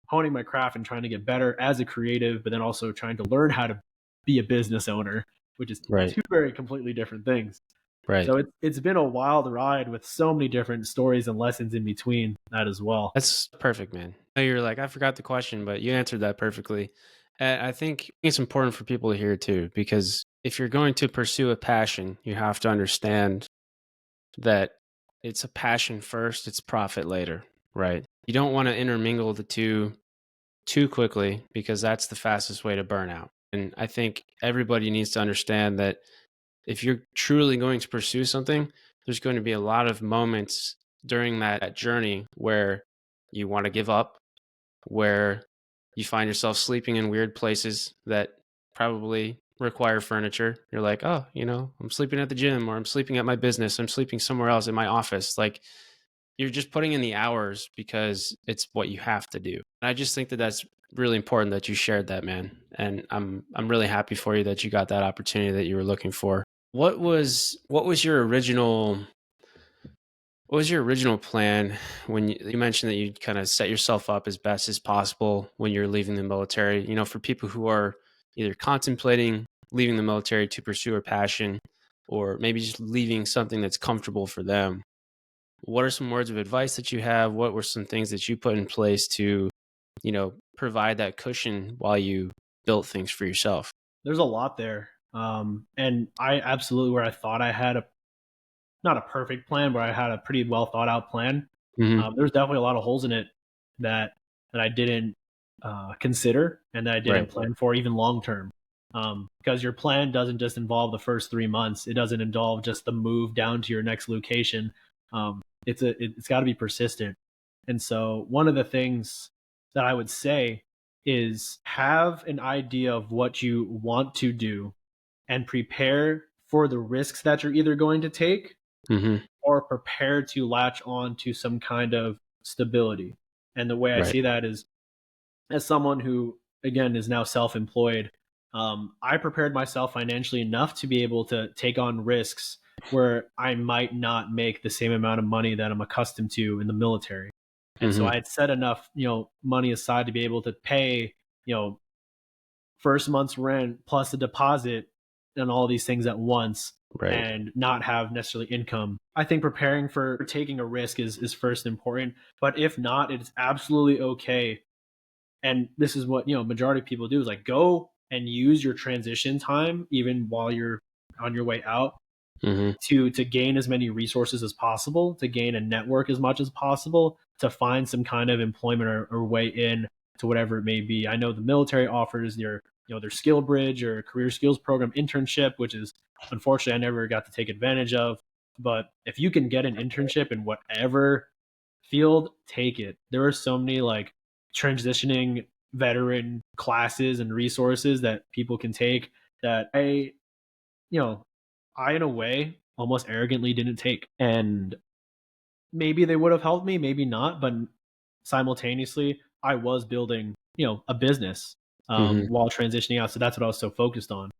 honing my craft and trying to get better as a creative, but then also trying to learn how to be a business owner, which is Right. two very completely different things. Right. So it's been a wild ride with so many different stories and lessons in between that as well. That's perfect, man. You're like, I forgot the question, but you answered that perfectly. And I think it's important for people to hear too, because if you're going to pursue a passion, you have to understand that it's a passion first, it's profit later, right? You don't want to intermingle the two too quickly because that's the fastest way to burn out. And I think everybody needs to understand that if you're truly going to pursue something, there's going to be a lot of moments during that journey where you want to give up, where you find yourself sleeping in weird places that probably require furniture. You're like, oh, I'm sleeping at the gym, or I'm sleeping at my business, I'm sleeping somewhere else in my office. Like, you're just putting in the hours because it's what you have to do. And I just think that that's really important that you shared that, man. And I'm really happy for you that you got that opportunity that you were looking for. What was your original plan when you mentioned that you kind of set yourself up as best as possible when you're leaving the military? For people who are either contemplating leaving the military to pursue a passion, or maybe just leaving something that's comfortable for them. What are some words of advice that you have? What were some things that you put in place to, provide that cushion while you built things for yourself? There's a lot there. And I absolutely, where I thought I had a not a perfect plan, but I had a pretty well thought out plan. Hmm. There's definitely a lot of holes in it that I didn't consider and that I didn't Right. plan for even long term. Because your plan doesn't just involve the first 3 months. It doesn't involve just the move down to your next location. It's got to be persistent. And so one of the things that I would say is have an idea of what you want to do and prepare for the risks that you're either going to take Hmm. or prepare to latch on to some kind of stability. And the way I Right. see that is, as someone who, again, is now self employed, I prepared myself financially enough to be able to take on risks where I might not make the same amount of money that I'm accustomed to in the military. And so Hmm. I had set enough, money aside to be able to pay, you know, first month's rent plus a deposit and all these things at once Right. and not have necessarily income. I think preparing for taking a risk is first important. But if not, it's absolutely okay. And this is what, majority of people do is like go and use your transition time even while you're on your way out Hmm. to gain as many resources as possible, to gain a network as much as possible, to find some kind of employment or way in to whatever it may be. I know the military offers their skill bridge or career skills program internship, which is unfortunately I never got to take advantage of. But if you can get an internship in whatever field, take it. There are so many like transitioning veteran classes and resources that people can take that you know, I in a way almost arrogantly didn't take. And maybe they would have helped me, maybe not, but simultaneously I was building, a business Mhm. while transitioning out. So that's what I was so focused on.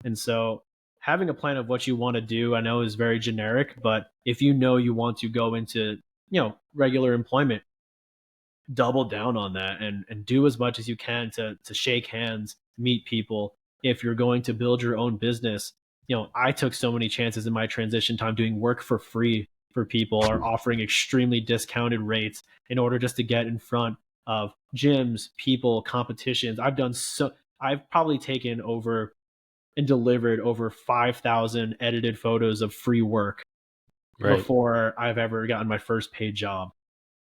And so having a plan of what you want to do, I know is very generic, but if you know you want to go into, regular employment, double down on that and do as much as you can to shake hands, meet people. If you're going to build your own business, I took so many chances in my transition time doing work for free for people or offering extremely discounted rates in order just to get in front of gyms, people, competitions. I've probably taken over and delivered over 5,000 edited photos of free work Right. before I've ever gotten my first paid job.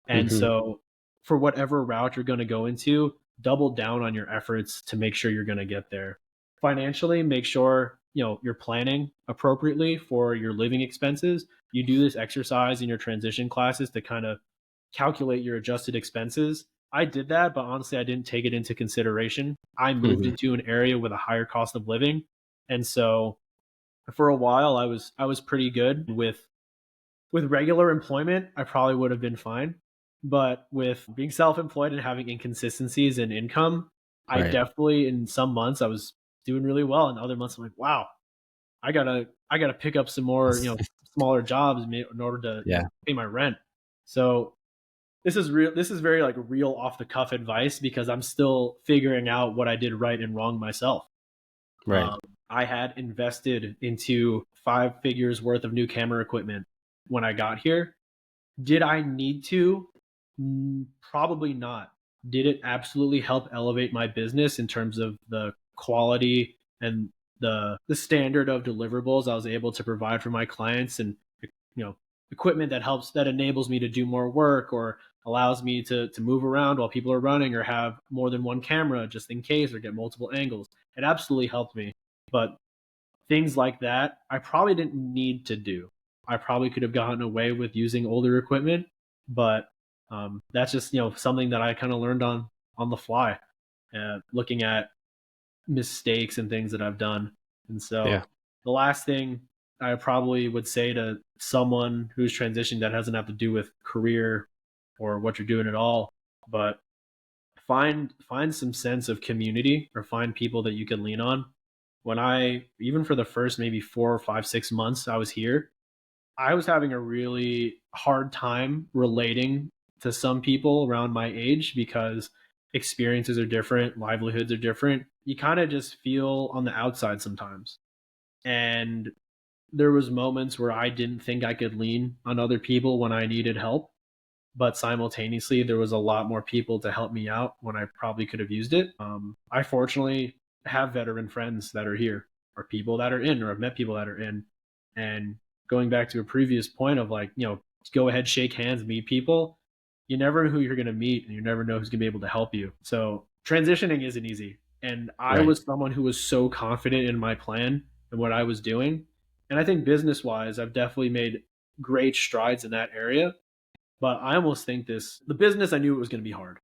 And Mhm. so, for whatever route you're going to go into, double down on your efforts to make sure you're going to get there. Financially, make sure you're planning appropriately for your living expenses. You do this exercise in your transition classes to kind of calculate your adjusted expenses. I did that, but honestly, I didn't take it into consideration. I moved Mhm. into an area with a higher cost of living, and so for a while, I was pretty good with regular employment, I probably would have been fine. But with being self-employed and having inconsistencies in income, I Right. definitely in some months I was doing really well, and other months I'm like, wow, I gotta pick up some more, smaller jobs in order to Yeah. pay my rent. So this is real. This is very like real off the cuff advice because I'm still figuring out what I did right and wrong myself. Right. Um, I had invested into 5 figures worth of new camera equipment when I got here. Did I need to? Probably not. Did it absolutely help elevate my business in terms of the quality and the standard of deliverables I was able to provide for my clients and you know equipment that enables me to do more work or allows me to move around while people are running or have more than one camera just in case or get multiple angles. It absolutely helped me. But things like that, I probably didn't need to do. I probably could have gotten away with using older equipment, but that's just something that I kind of learned on the fly, looking at mistakes and things that I've done. And Yeah. so the last thing I probably would say to someone who's transitioning that doesn't have to do with career or what you're doing at all, but find some sense of community or find people that you can lean on. When I even for the first maybe 4 or 5, 6 months I was here, I was having a really hard time relating to some people around my age because experiences are different, livelihoods are different. You kind of just feel on the outside sometimes. And there was moments where I didn't think I could lean on other people when I needed help, but simultaneously there was a lot more people to help me out when I probably could have used it. I fortunately have veteran friends that are here or people that are in or I've met people that are in. And going back to a previous point of like, go ahead, shake hands, meet people. You never know who you're going to meet and you never know who's going to be able to help you. So transitioning isn't easy. And I Right. was someone who was so confident in my plan and what I was doing. And I think business wise, I've definitely made great strides in that area, but I almost think the business, I knew it was going to be hard.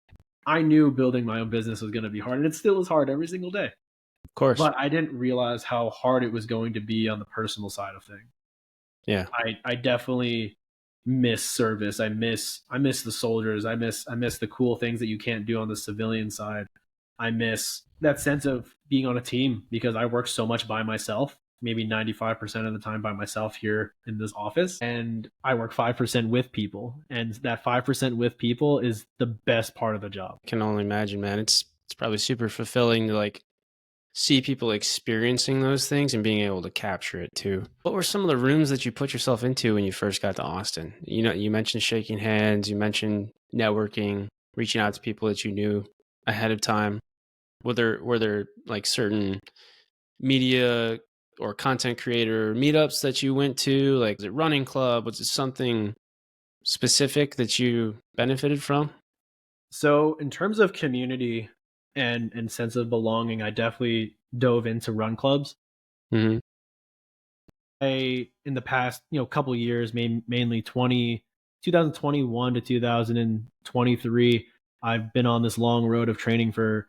I knew building my own business was going to be hard, and it still is hard every single day. Of course. But I didn't realize how hard it was going to be on the personal side of things. Yeah. I definitely miss service. I miss the soldiers. I miss the cool things that you can't do on the civilian side. I miss that sense of being on a team because I work so much by myself, maybe 95% of the time by myself here in this office. And I work 5% with people. And that 5% with people is the best part of the job. Can only imagine, man. It's probably super fulfilling to like see people experiencing those things and being able to capture it too. What were some of the rooms that you put yourself into when you first got to Austin? You mentioned shaking hands, you mentioned networking, reaching out to people that you knew ahead of time. Were there like certain media or content creator meetups that you went to? Like, was it running club? Was it something specific that you benefited from? So, in terms of community and sense of belonging, I definitely dove into run clubs. Hmm. In the past, couple years, mainly 2021 to 2023, I've been on this long road of training for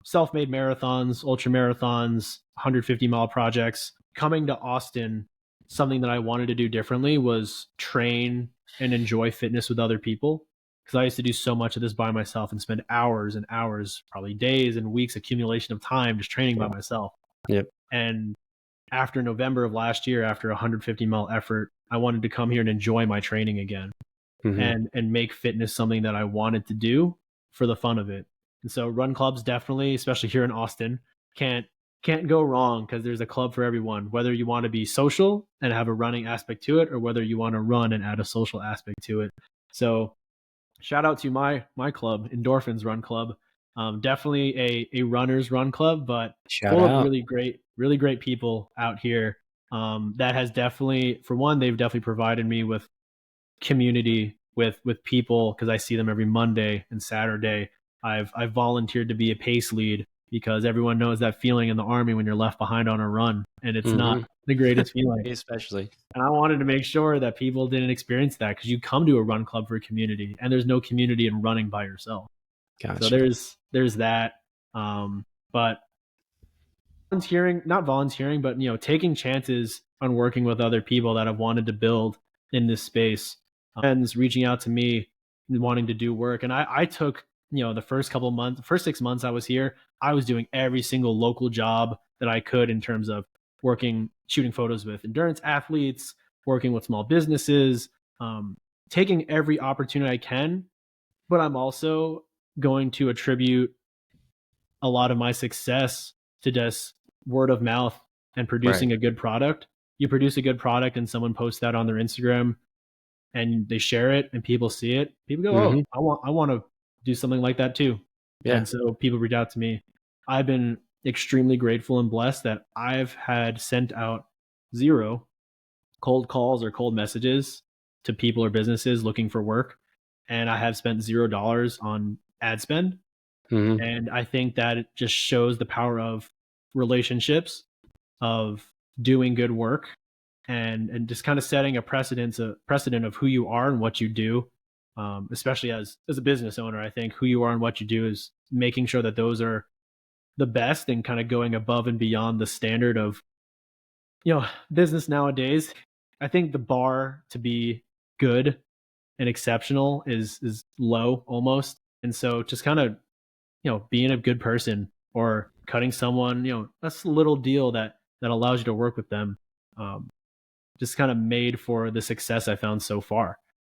self-made marathons, ultra marathons, 150-mile projects. Coming to Austin, something that I wanted to do differently was train and enjoy fitness with other people, because I used to do so much of this by myself and spend hours and hours, probably days and weeks accumulation of time just training by Wow. myself. Yep. And after November of last year, after a 150-mile effort, I wanted to come here and enjoy my training again, Hmm. and make fitness something that I wanted to do for the fun of it. And so run clubs definitely, especially here in Austin, can't can't go wrong, because there's a club for everyone, whether you want to be social and have a running aspect to it, or whether you want to run and add a social aspect to it. So shout out to my club, Endorphins Run Club. Definitely a runners run club, but Shout full of out. really great people out here. That has definitely, for one, they've definitely provided me with community, with people, because I see them every Monday and Saturday. I've volunteered to be a pace lead, because everyone knows that feeling in the army when you're left behind on a run, and it's not Hmm. the greatest feeling. Especially. And I wanted to make sure that people didn't experience that, because you come to a run club for community, and there's no community in running by yourself. So Gotcha. there's that. But volunteering, not volunteering, but taking chances on working with other people that have wanted to build in this space. Friends reaching out to me and wanting to do work, and I took the first couple of months, first 6 months I was here, I was doing every single local job that I could, in terms of working, shooting photos with endurance athletes, working with small businesses, um, taking every opportunity I can. But I'm also going to attribute a lot of my success to just word of mouth and Right. producing a good product. You produce a good product and someone posts that on their Instagram, and they share it and people see it. People go, "Oh, Hmm. I want to do something like that too." Yeah. And so people reach out to me. I've been extremely grateful and blessed that I've had sent out zero cold calls or cold messages to people or businesses looking for work, and I have spent $0 on ad spend. Hmm. And I think that it just shows the power of relationships, of doing good work, and just kind of setting a precedent of who you are and what you do. Especially as a business owner, I think who you are and what you do is making sure that those are the best, and kind of going above and beyond the standard of business nowadays. I think the bar to be good and exceptional is low almost. And so just kind of being a good person, or cutting someone, that's a little deal that allows you to work with them. Um, just kind of made for the success I found so far.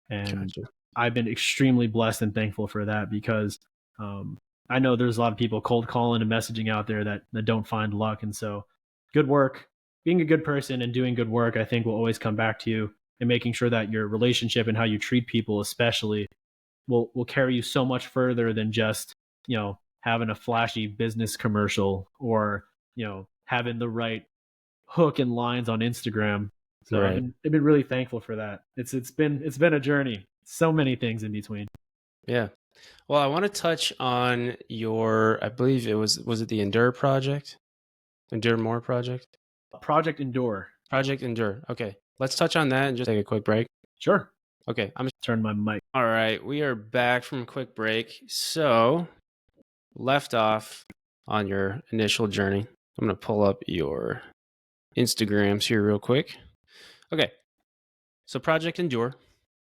And Gotcha. I've been extremely blessed and thankful for that, because um, I know there's a lot of people cold calling and messaging out there that don't find luck. And so good work, being a good person and doing good work, I think will always come back to you, and making sure that your relationship and how you treat people, especially, will carry you so much further than just having a flashy business commercial, or having the right hook and lines on Instagram. So I've Right. been I've been really thankful for that. It's been a journey. So many things in between. Yeah. Well, I want to touch on your, I believe was it the Endure project? Endure More project? Project Endure. Project Endure. Okay. Let's touch on that and just take a quick break. Sure. Okay. Turn my mic. All right. We are back from a quick break. So, left off on your initial journey. I'm going to pull up your Instagrams here real quick. Okay. So, Project Endure.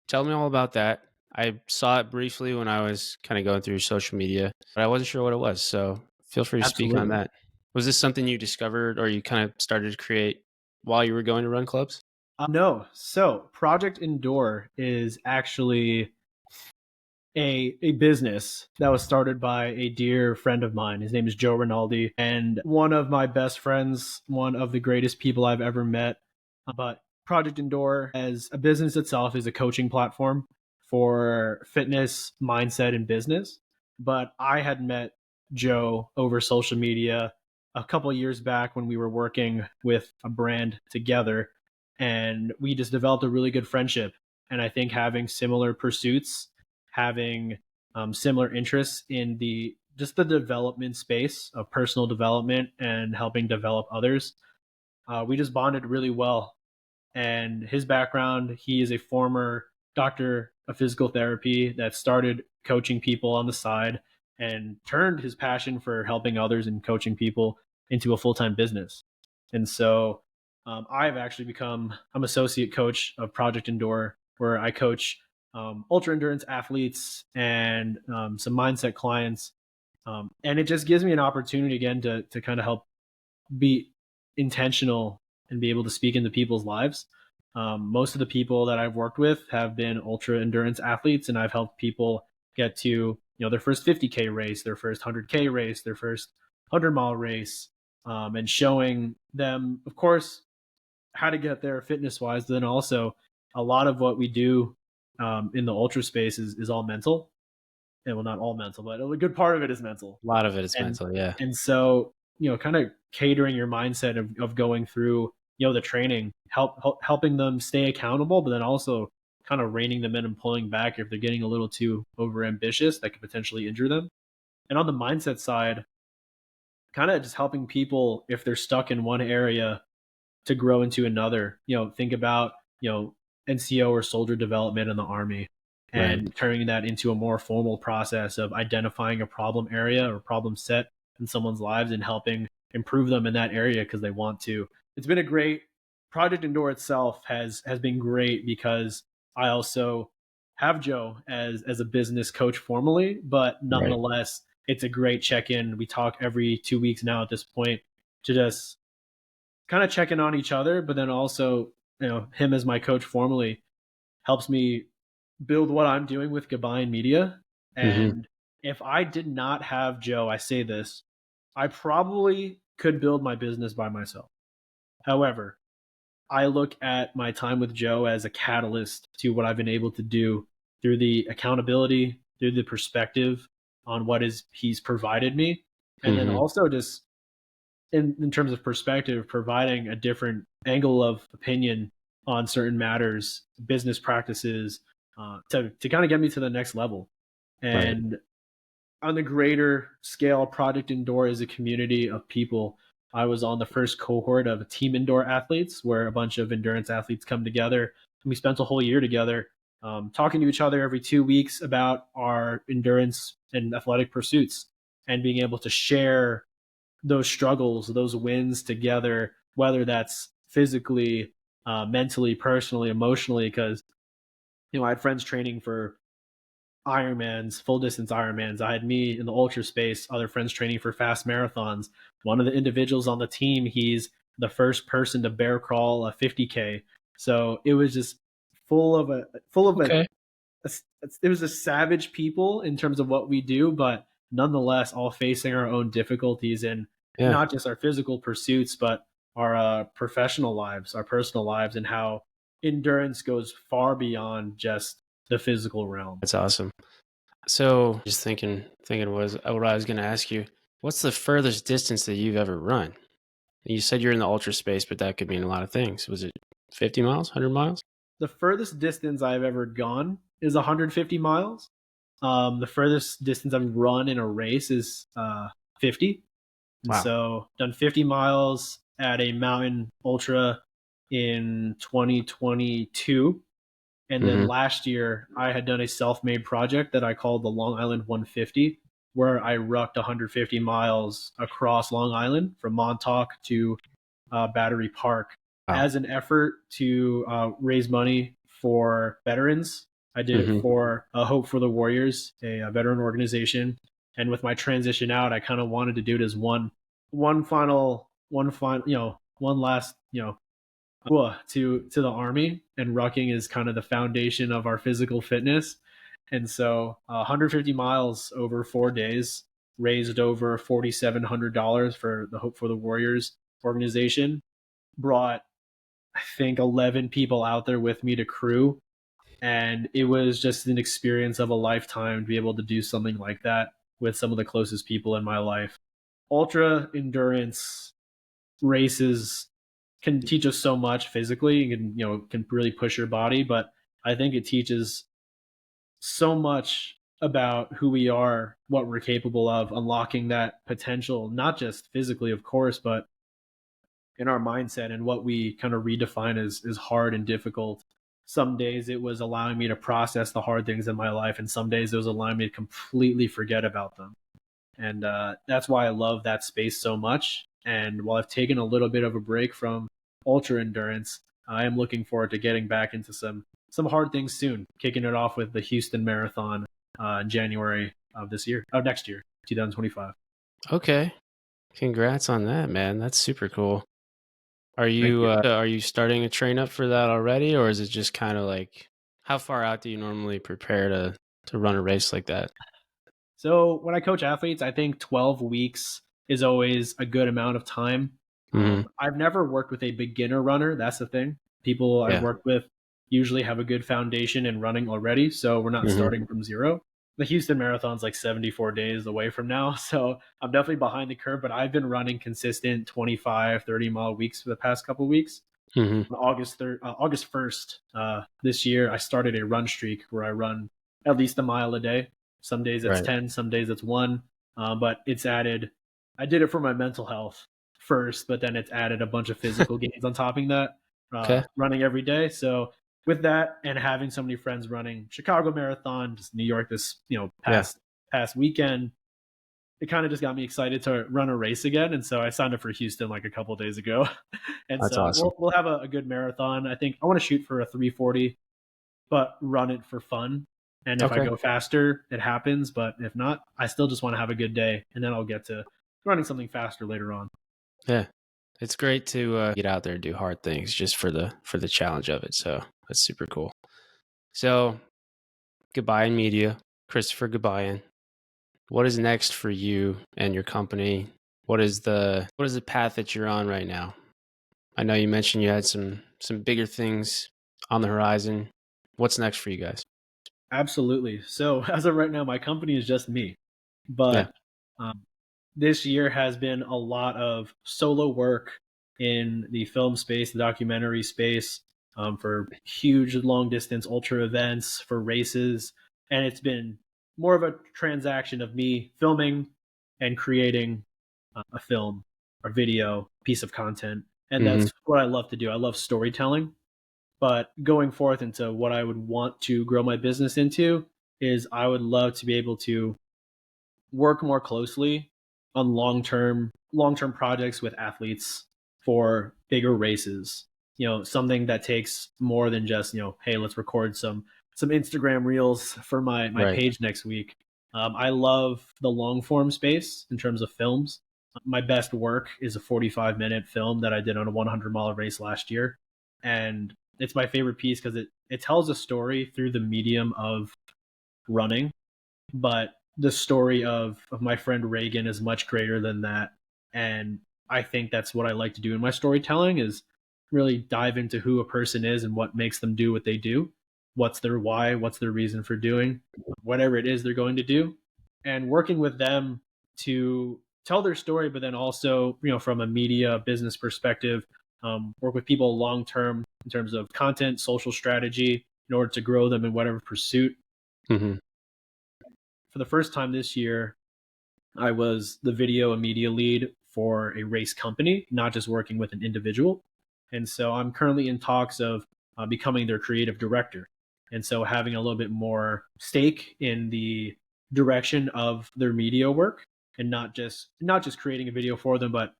Tell me all about that. I saw it briefly when I was kind of going through social media, but I wasn't sure what it was. So feel free to speak on Absolutely. that. Was this something you discovered or you kind of started to create while you were going to run clubs? No. So Project Endure is actually a business that was started by a dear friend of mine. His name is Joe Rinaldi, and one of my best friends, one of the greatest people I've ever met. But Project Endure, as a business itself, is a coaching platform for fitness, mindset, and business. But I had met Joe over social media a couple of years back when we were working with a brand together, and we just developed a really good friendship. And I think having similar pursuits, having similar interests in the just the development space of personal development and helping develop others, We just bonded really well. And his background, he is a former doctor of physical therapy that started coaching people on the side and turned his passion for helping others and coaching people into a full-time business. And so I've actually become, I'm associate coach of Project Endure, where I coach ultra endurance athletes and some mindset clients. And it just gives me an opportunity again to kind of help be intentional and be able to speak into people's lives. Most of the people that I've worked with have been ultra endurance athletes, and I've helped people get to their first 50K race, their first 100K race, their first 100-mile race, and showing them, of course, how to get there fitness wise. But then also, a lot of what we do in the ultra space is all mental, and well, not all mental, but a good part of it is mental. A lot of it is and mental, yeah. and so kind of catering your mindset of going through the training, helping them stay accountable, but then also kind of reining them in and pulling back if they're getting a little too over ambitious that could potentially injure them. And on the mindset side, kind of just helping people if they're stuck in one area to grow into another. Think about, NCO or soldier development in the Army Right. and turning that into a more formal process of identifying a problem area or problem set in someone's lives and helping improve them in that area because they want to. It's been a great Project Endure itself has been great because I also have Joe as a business coach formally, but Right. nonetheless, it's a great check-in. We talk every 2 weeks now at this point to just kind of checking on each other, but then also, him as my coach formally helps me build what I'm doing with Gabayan Media. Mhm. And if I did not have Joe, I say this, I probably could build my business by myself. However, I look at my time with Joe as a catalyst to what I've been able to do through the accountability, through the perspective on what is he's provided me, and then Mhm. also just in terms of perspective, providing a different angle of opinion on certain matters, business practices, to kind of get me to the next level. Right. And on the greater scale, Project Indoor is a community of people. I was on the first cohort of team indoor athletes, where a bunch of endurance athletes come together, and we spent a whole year together, talking to each other every 2 weeks about our endurance and athletic pursuits, and being able to share those struggles, those wins together, whether that's physically, mentally, personally, emotionally. Because I had friends training for Ironmans, full distance Ironmans. I had me in the ultra space, other friends training for fast marathons. One of the individuals on the team, he's the first person to bear crawl a 50K. So it was just full of Okay. it was a savage people in terms of what we do, but nonetheless, all facing our own difficulties and Yeah. not just our physical pursuits, but our professional lives, our personal lives, and how endurance goes far beyond just the physical realm. That's awesome. So, just thinking was what I was gonna ask you. What's the furthest distance that you've ever run? You said you're in the ultra space, but that could mean a lot of things. Was it 50 miles, 100 miles? The furthest distance I've ever gone is 150 miles. The furthest distance I've run in a race is 50. And Wow. so done 50 miles at a mountain ultra in 2022. And then Mhm. last year, I had done a self-made project that I called the Long Island 150, where I rucked 150 miles across Long Island from Montauk to Battery Park Wow. as an effort to raise money for veterans. I did it Mhm. for Hope for the Warriors, a veteran organization. And with my transition out, I kind of wanted to do it as one last, to the army. And rucking is kind of the foundation of our physical fitness. And so 150 miles over 4 days raised over $4,700 for the Hope for the Warriors organization, brought I think 11 people out there with me to crew, and it was just an experience of a lifetime to be able to do something like that with some of the closest people in my life. Ultra endurance races can teach us so much physically and can really push your body, but I think it teaches so much about who we are, what we're capable of, unlocking that potential, not just physically, of course, but in our mindset and what we kind of redefine as hard and difficult. Some days it was allowing me to process the hard things in my life, and some days it was allowing me to completely forget about them. And that's why I love that space so much. And while I've taken a little bit of a break from ultra endurance, I am looking forward to getting back into some hard things soon. Kicking it off with the Houston Marathon in January of this year, of next year, 2025. Okay. Congrats on that, man. That's super cool. Thank you. Are you starting to train up for that already, or is it just kind of like how far out do you normally prepare to run a race like that? So when I coach athletes, I think 12 weeks is always a good amount of time. Mhm. I've never worked with a beginner runner. That's the thing. People I've Yeah. worked with usually have a good foundation in running already, so we're not Mhm. starting from zero. The Houston Marathon's like 74 days away from now, so I'm definitely behind the curve, but I've been running consistent 25, 30-mile weeks for the past couple weeks. Mhm. On August 1st this year, I started a run streak where I run at least a mile a day. Some days it's Right. 10, some days it's one, but it's added. I did it for my mental health first, but then it's added a bunch of physical gains on topping that, Okay. running every day. So with that and having so many friends running Chicago Marathon, just New York this Yeah. past weekend, it kind of just got me excited to run a race again. And so I signed up for Houston like a couple days ago. And That's so awesome. we'll have a good marathon. I think I want to shoot for a 340, but run it for fun. And if I Okay. go faster, it happens. But if not, I still just want to have a good day, and then I'll get to running something faster later on. Yeah. It's great to get out there and do hard things just for the challenge of it. So that's super cool. So Gabayan Media, Christopher Gabayan. What is next for you and your company? What is the path that you're on right now? I know you mentioned you had some bigger things on the horizon. What's next for you guys? Absolutely. So as of right now, my company is just me, Yeah. but um, this year has been a lot of solo work in the film space, the documentary space, for huge long distance ultra events, for races. And it's been more of a transaction of me filming and creating a film or video piece of content. And Mhm. that's what I love to do. I love storytelling. But going forth into what I would want to grow my business into is I would love to be able to work more closely on long term projects with athletes for bigger races. Something that takes more than just hey, let's record some Instagram reels for my Right. page next week. I love the long form space in terms of films. My best work is a 45-minute film that I did on a 100-mile race last year, and it's my favorite piece because it tells a story through the medium of running, but the story of my friend Reagan is much greater than that. And I think that's what I like to do in my storytelling is really dive into who a person is and what makes them do what they do. What's their why? What's their reason for doing whatever it is they're going to do? And working with them to tell their story, but then also, from a media business perspective, work with people long term in terms of content, social strategy, in order to grow them in whatever pursuit. Mhm. For the first time this year, I was the video and media lead for a race company, not just working with an individual. And so I'm currently in talks of becoming their creative director. And so having a little bit more stake in the direction of their media work, and not just creating a video for them, but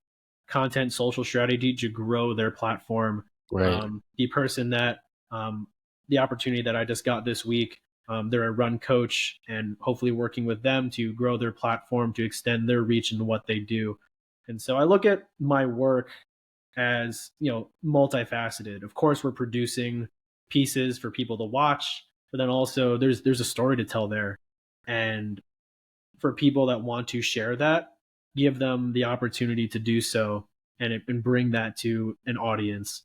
content, social strategy to grow their platform. Right. The person that the opportunity that I just got this week, they're a run coach, and hopefully working with them to grow their platform to extend their reach into what they do. And so I look at my work as multifaceted. Of course, we're producing pieces for people to watch, but then also there's a story to tell there, and for people that want to share that, give them the opportunity to do so, and bring that to an audience.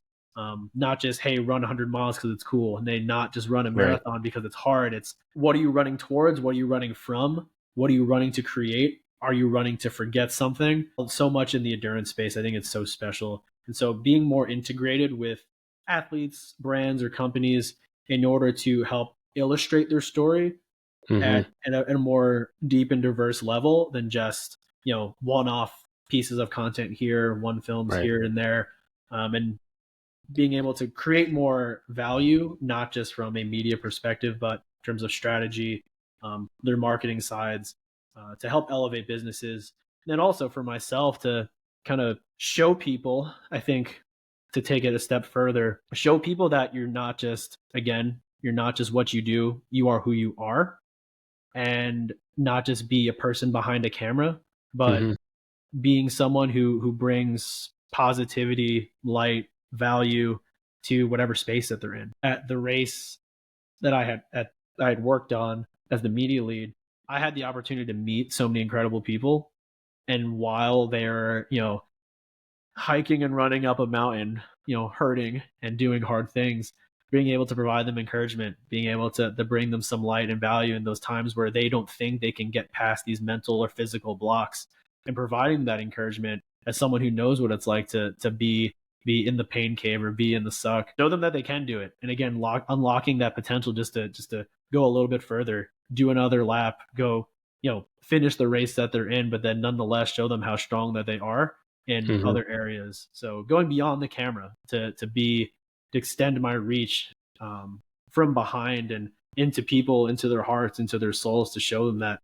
Not just hey, run 100 miles because it's cool, and they not just run a Right. marathon because it's hard. It's what are you running towards? What are you running from? What are you running to create? Are you running to forget something? So much in the endurance space, I think it's so special. And so being more integrated with athletes, brands, or companies in order to help illustrate their story Mhm. at a more deep and diverse level than just one-off pieces of content here, one films Right. here and there. and being able to create more value, not just from a media perspective, but in terms of strategy, their marketing sides, to help elevate businesses. And then also for myself to kind of show people, I think, to take it a step further, show people that you're not just, again, you're not just what you do, you are who you are, and not just be a person behind a camera, but Hmm. being someone who brings positivity, light, value to whatever space that they're in. At the race that I had worked on as the media lead, I had the opportunity to meet so many incredible people. And while they're, hiking and running up a mountain, hurting and doing hard things, being able to provide them encouragement, being able to bring them some light and value in those times where they don't think they can get past these mental or physical blocks, and providing that encouragement as someone who knows what it's like to be in the pain cave or be in the suck, show them that they can do it. And again, unlocking that potential just to go a little bit further, do another lap, go, finish the race that they're in, but then nonetheless show them how strong that they are in Hmm. other areas. So going beyond the camera to extend my reach, from behind and into people, into their hearts, into their souls, to show them that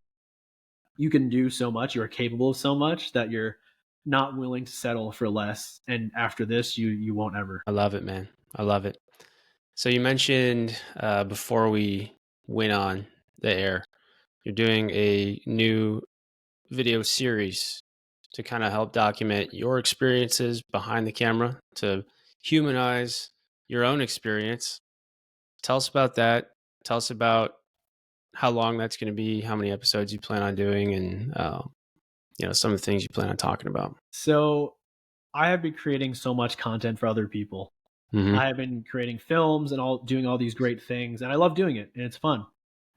you can do so much, you are capable of so much, that you're not willing to settle for less. And after this, you won't ever. I love it, man. I love it. So you mentioned before we went on the air, you're doing a new video series to kind of help document your experiences behind the camera, to humanize your own experience. Tell us about that. Tell us about how long that's going to be, how many episodes you plan on doing, and some of the things you plan on talking about. So I have been creating so much content for other people. Hmm. I have been creating films and all doing all these great things, and I love doing it and it's fun.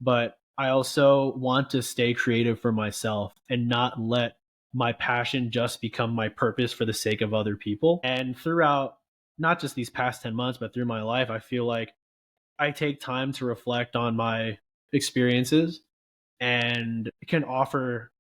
But I also want to stay creative for myself and not let my passion just become my purpose for the sake of other people. And throughout not just these past 10 months, but through my life, I feel like I take time to reflect on my experiences and can offer.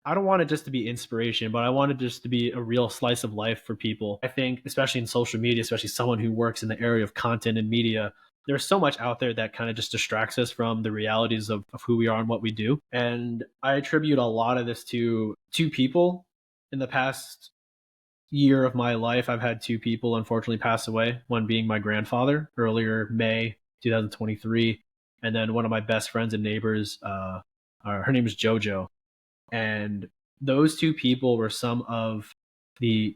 I don't want it just to be inspiration, but I want it just to be a real slice of life for people. I think, especially in social media, especially someone who works in the area of content and media, there's so much out there that kind of just distracts us from the realities of who we are and what we do. And I attribute a lot of this to two people. In the past year of my life, I've had two people unfortunately pass away, one being my grandfather earlier May 2023, and then one of my best friends and neighbors, her name is JoJo. And those two people were some of the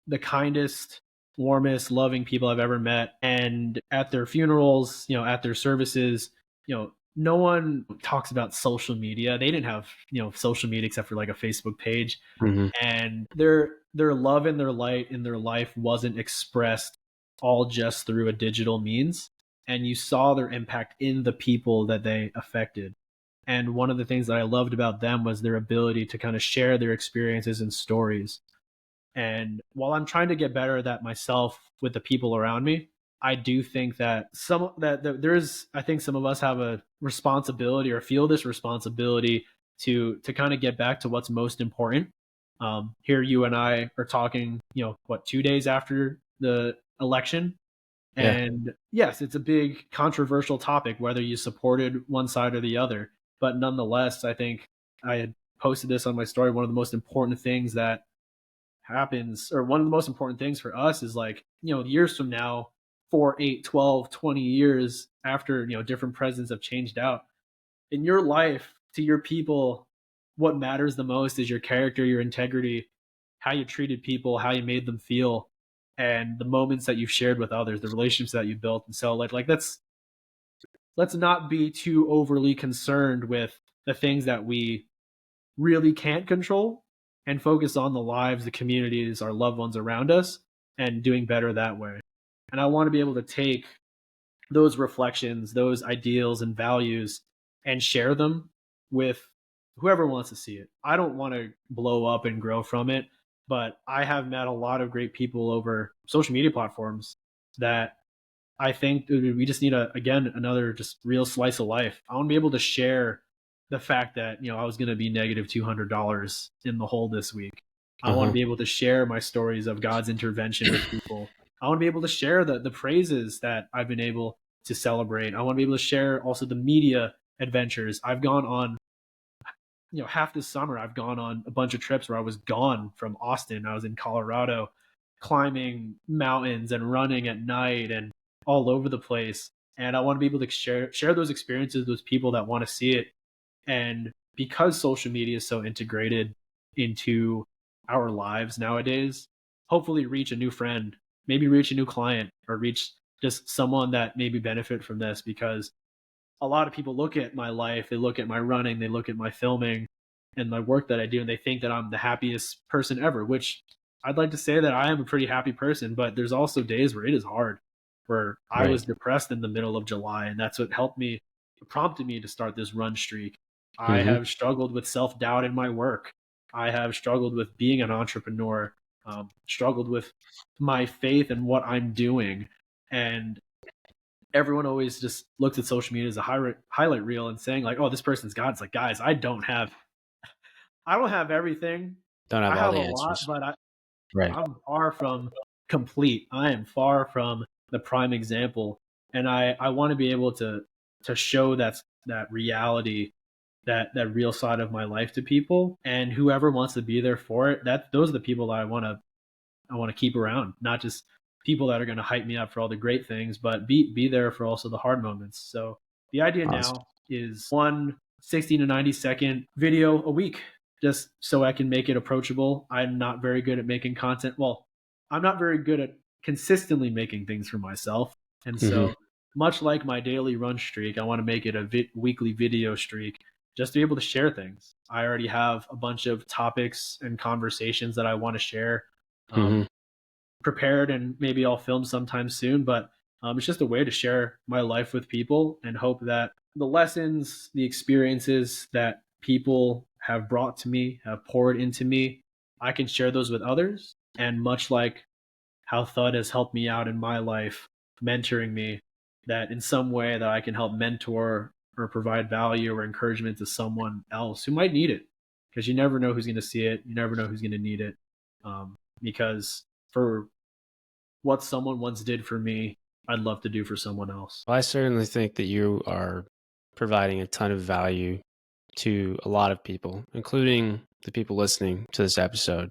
the kindest, warmest, loving people I've ever met. And at their funerals, at their services, no one talks about social media. They didn't have, social media except for like a Facebook page. Hmm. And their love and their light in their life wasn't expressed all just through a digital means. And you saw their impact in the people that they affected. And one of the things that I loved about them was their ability to kind of share their experiences and stories. And while I'm trying to get better at that myself with the people around me, I do think that there's, I think some of us have a responsibility or feel this responsibility to kind of get back to what's most important. Here you and I are talking, 2 days after the election, Yeah. and yes, it's a big controversial topic, whether you supported one side or the other. But nonetheless, I think I had posted this on my story. One of the most important things that happens, or one of the most important things for us, is like, years from now, 4, 8, 12, 20 years after, different presidents have changed out in your life, to your people, what matters the most is your character, your integrity, how you treated people, how you made them feel, and the moments that you've shared with others, the relationships that you built. And so like let's not be too overly concerned with the things that we really can't control, and focus on the lives, the communities, our loved ones around us, and doing better that way. And I want to be able to take those reflections, those ideals and values, and share them with whoever wants to see it. I don't want to blow up and grow from it, but I have met a lot of great people over social media platforms that I think we just need again, another just real slice of life. I want to be able to share the fact that, I was going to be negative $200 in the hole this week. I want to Uh-huh. be able to share my stories of God's intervention with people. I want to be able to share the praises that I've been able to celebrate. I want to be able to share also the media adventures. I've gone on, half this summer, I've gone on a bunch of trips where I was gone from Austin. I was in Colorado climbing mountains and running at night and all over the place. And I want to be able to share those experiences with people that want to see it. And because social media is so integrated into our lives nowadays, hopefully reach a new friend, maybe reach a new client, or reach just someone that maybe benefit from this. Because a lot of people look at my life, they look at my running, they look at my filming and my work that I do, and they think that I'm the happiest person ever, which I'd like to say that I am a pretty happy person, but there's also days where it is hard, where I Right. was depressed in the middle of July, and that's what helped me, prompted me to start this run streak. I Mhm. have struggled with self doubt in my work. I have struggled with being an entrepreneur, struggled with my faith and what I'm doing. And everyone always just looks at social media as a highlight reel and saying like, "Oh, this person's God." It's like, guys, I don't have everything. Don't have I all have a the lot, answers. but Right. I'm far from complete. I am far from the prime example, and I want to be able to show that reality, that real side of my life to people, and whoever wants to be there for it. That those are the people that I want to keep around, not just people that are going to hype me up for all the great things, but be there for also the hard moments. So the idea Awesome. now is one 60 to 90-second video a week, just so I can make it approachable. I'm not very good at making content. Well, I'm not very good at consistently making things for myself. And Mhm. so, much like my daily run streak, I want to make it a weekly video streak just to be able to share things. I already have a bunch of topics and conversations that I want to share. Mhm. Um, Prepared, and maybe I'll film sometime soon. But it's just a way to share my life with people and hope that the lessons, the experiences that people have brought to me, have poured into me, I can share those with others. And much like how Thud has helped me out in my life, mentoring me, that in some way that I can help mentor or provide value or encouragement to someone else who might need it. Because you never know who's going to see it. You never know who's going to need it. Because for what someone once did for me, I'd love to do for someone else. Well, I certainly think that you are providing a ton of value to a lot of people, including the people listening to this episode.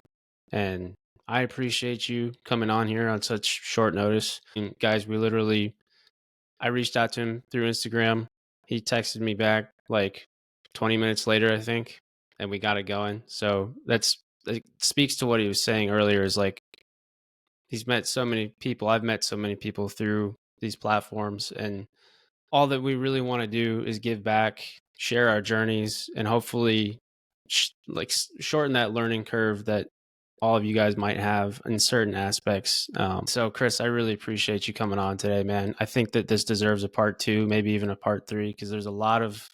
And I appreciate you coming on here on such short notice. And guys, I reached out to him through Instagram. He texted me back like 20 minutes later, I think, and we got it going. So that speaks to what he was saying earlier is like he's met so many people. I've met so many people through these platforms, and all that we really want to do is give back, share our journeys, and hopefully shorten that learning curve that all of you guys might have in certain aspects. So, Chris, I really appreciate you coming on today, man. I think that this deserves a part two, maybe even a part three, because there's a lot of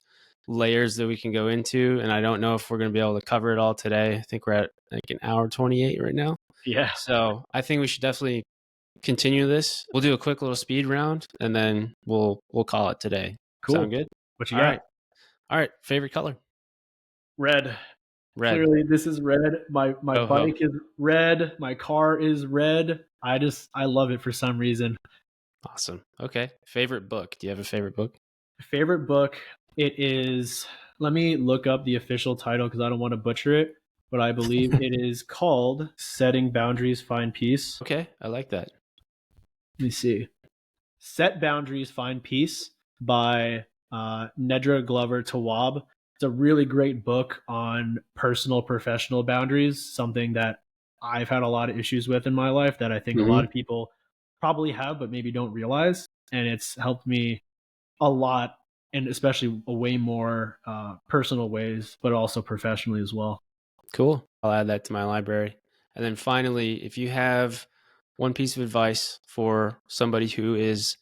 layers that we can go into, and I don't know if we're going to be able to cover it all today. I think we're at like an hour 28 right now. Yeah, So I think we should definitely continue this. We'll do a quick little speed round and then we'll call it today. Sound cool. good? What you All right. got? All right. Favorite color? Red. Red. Clearly, this is red. My Ho ho. bike is red. My car is red. I love it for some reason. Awesome. Okay. Favorite book? Do you have a favorite book? Favorite book. It is. Let me look up the official title because I don't want to butcher it. But I believe it is called "Setting Boundaries, Find Peace." Okay. I like that. Let me see. Set Boundaries, Find Peace by Nedra Glover Tawwab. It's a really great book on personal professional boundaries, something that I've had a lot of issues with in my life that I think a lot Hmm. of people probably have, but maybe don't realize. And it's helped me a lot, and especially a way more personal ways, but also professionally as well. Cool. I'll add that to my library. And then finally, if you have one piece of advice for somebody who is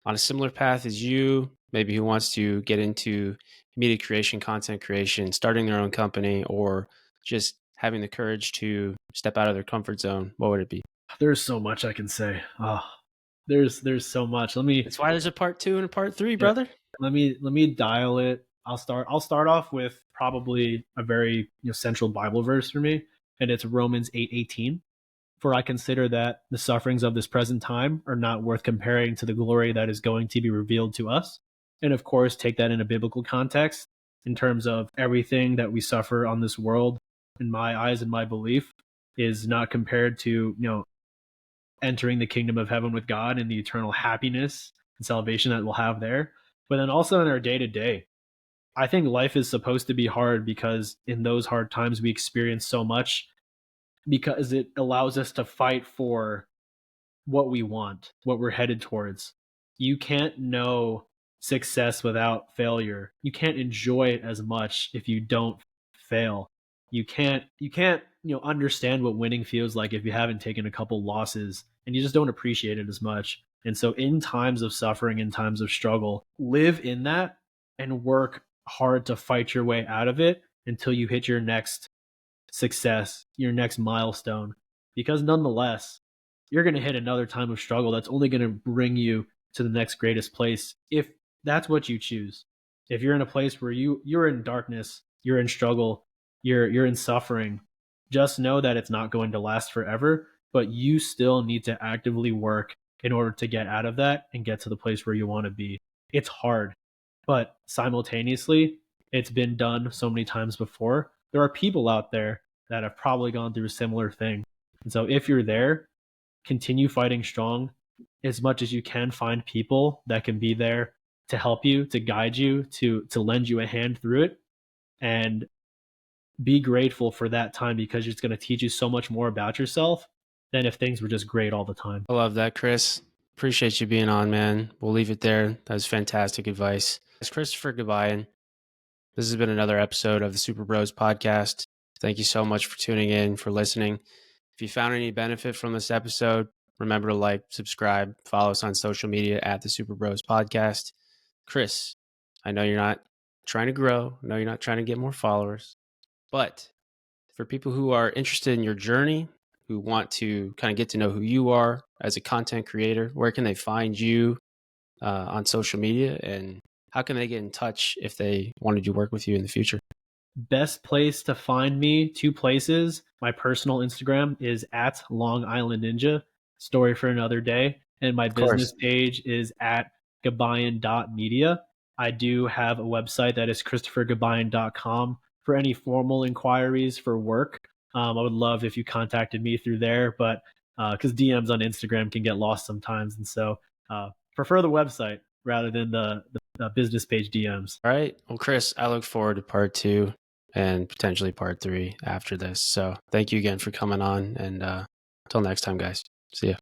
on a similar path as you, maybe who wants to get into media creation, content creation, starting their own company, or just having the courage to step out of their comfort zone, what would it be? There's so much I can say. There's so much. Let me That's why there's a part two and a part three, Yeah. brother. Let me dial it. I'll start off with probably a very central Bible verse for me. and it's Romans 8:18. For I consider that the sufferings of this present time are not worth comparing to the glory that is going to be revealed to us. And of course, take that in a biblical context in terms of everything that we suffer on this world, in my eyes and my belief, is not compared to, entering the kingdom of heaven with God and the eternal happiness and salvation that we'll have there. But then also in our day to day, I think life is supposed to be hard because in those hard times we experience so much because it allows us to fight for what we want, what we're headed towards. You can't know success without failure. You can't enjoy it as much if you don't fail. You can't, understand what winning feels like if you haven't taken a couple losses and you just don't appreciate it as much. And so in times of suffering, in times of struggle, live in that and work hard to fight your way out of it until you hit your next success, your next milestone. Because nonetheless, you're going to hit another time of struggle that's only going to bring you to the next greatest place if that's what you choose. If you're in a place where you're in darkness, you're in struggle, you're in suffering, just know that it's not going to last forever, but you still need to actively work in order to get out of that and get to the place where you want to be. It's hard, but simultaneously, it's been done so many times before. There are people out there that have probably gone through a similar thing. And so if you're there, continue fighting strong as much as you can. Find people that can be there to help you, to guide you, to lend you a hand through it, and be grateful for that time because it's going to teach you so much more about yourself than if things were just great all the time. I love that, Chris. Appreciate you being on, man. We'll leave it there. That was fantastic advice. It's Christopher Gabayan. This has been another episode of the Super Bros podcast. Thank you so much for tuning in, for listening. If you found any benefit from this episode, remember to like, subscribe, follow us on social media at the Super Bros podcast. Chris, I know you're not trying to grow. I know you're not trying to get more followers. But for people who are interested in your journey, who want to kind of get to know who you are as a content creator, where can they find you on social media, and how can they get in touch if they wanted to work with you in the future? Best place to find me, two places. My personal Instagram is at Long Island Ninja, story for another day. And my Of course. business page is at Gabayan.media. I do have a website that is ChristopherGabayan.com for any formal inquiries for work. I would love if you contacted me through there, but because DMs on Instagram can get lost sometimes. And so prefer the website rather than the business page DMs. All right. Well, Chris, I look forward to part 2 and potentially part 3 after this. So thank you again for coming on. And until next time, guys. See ya.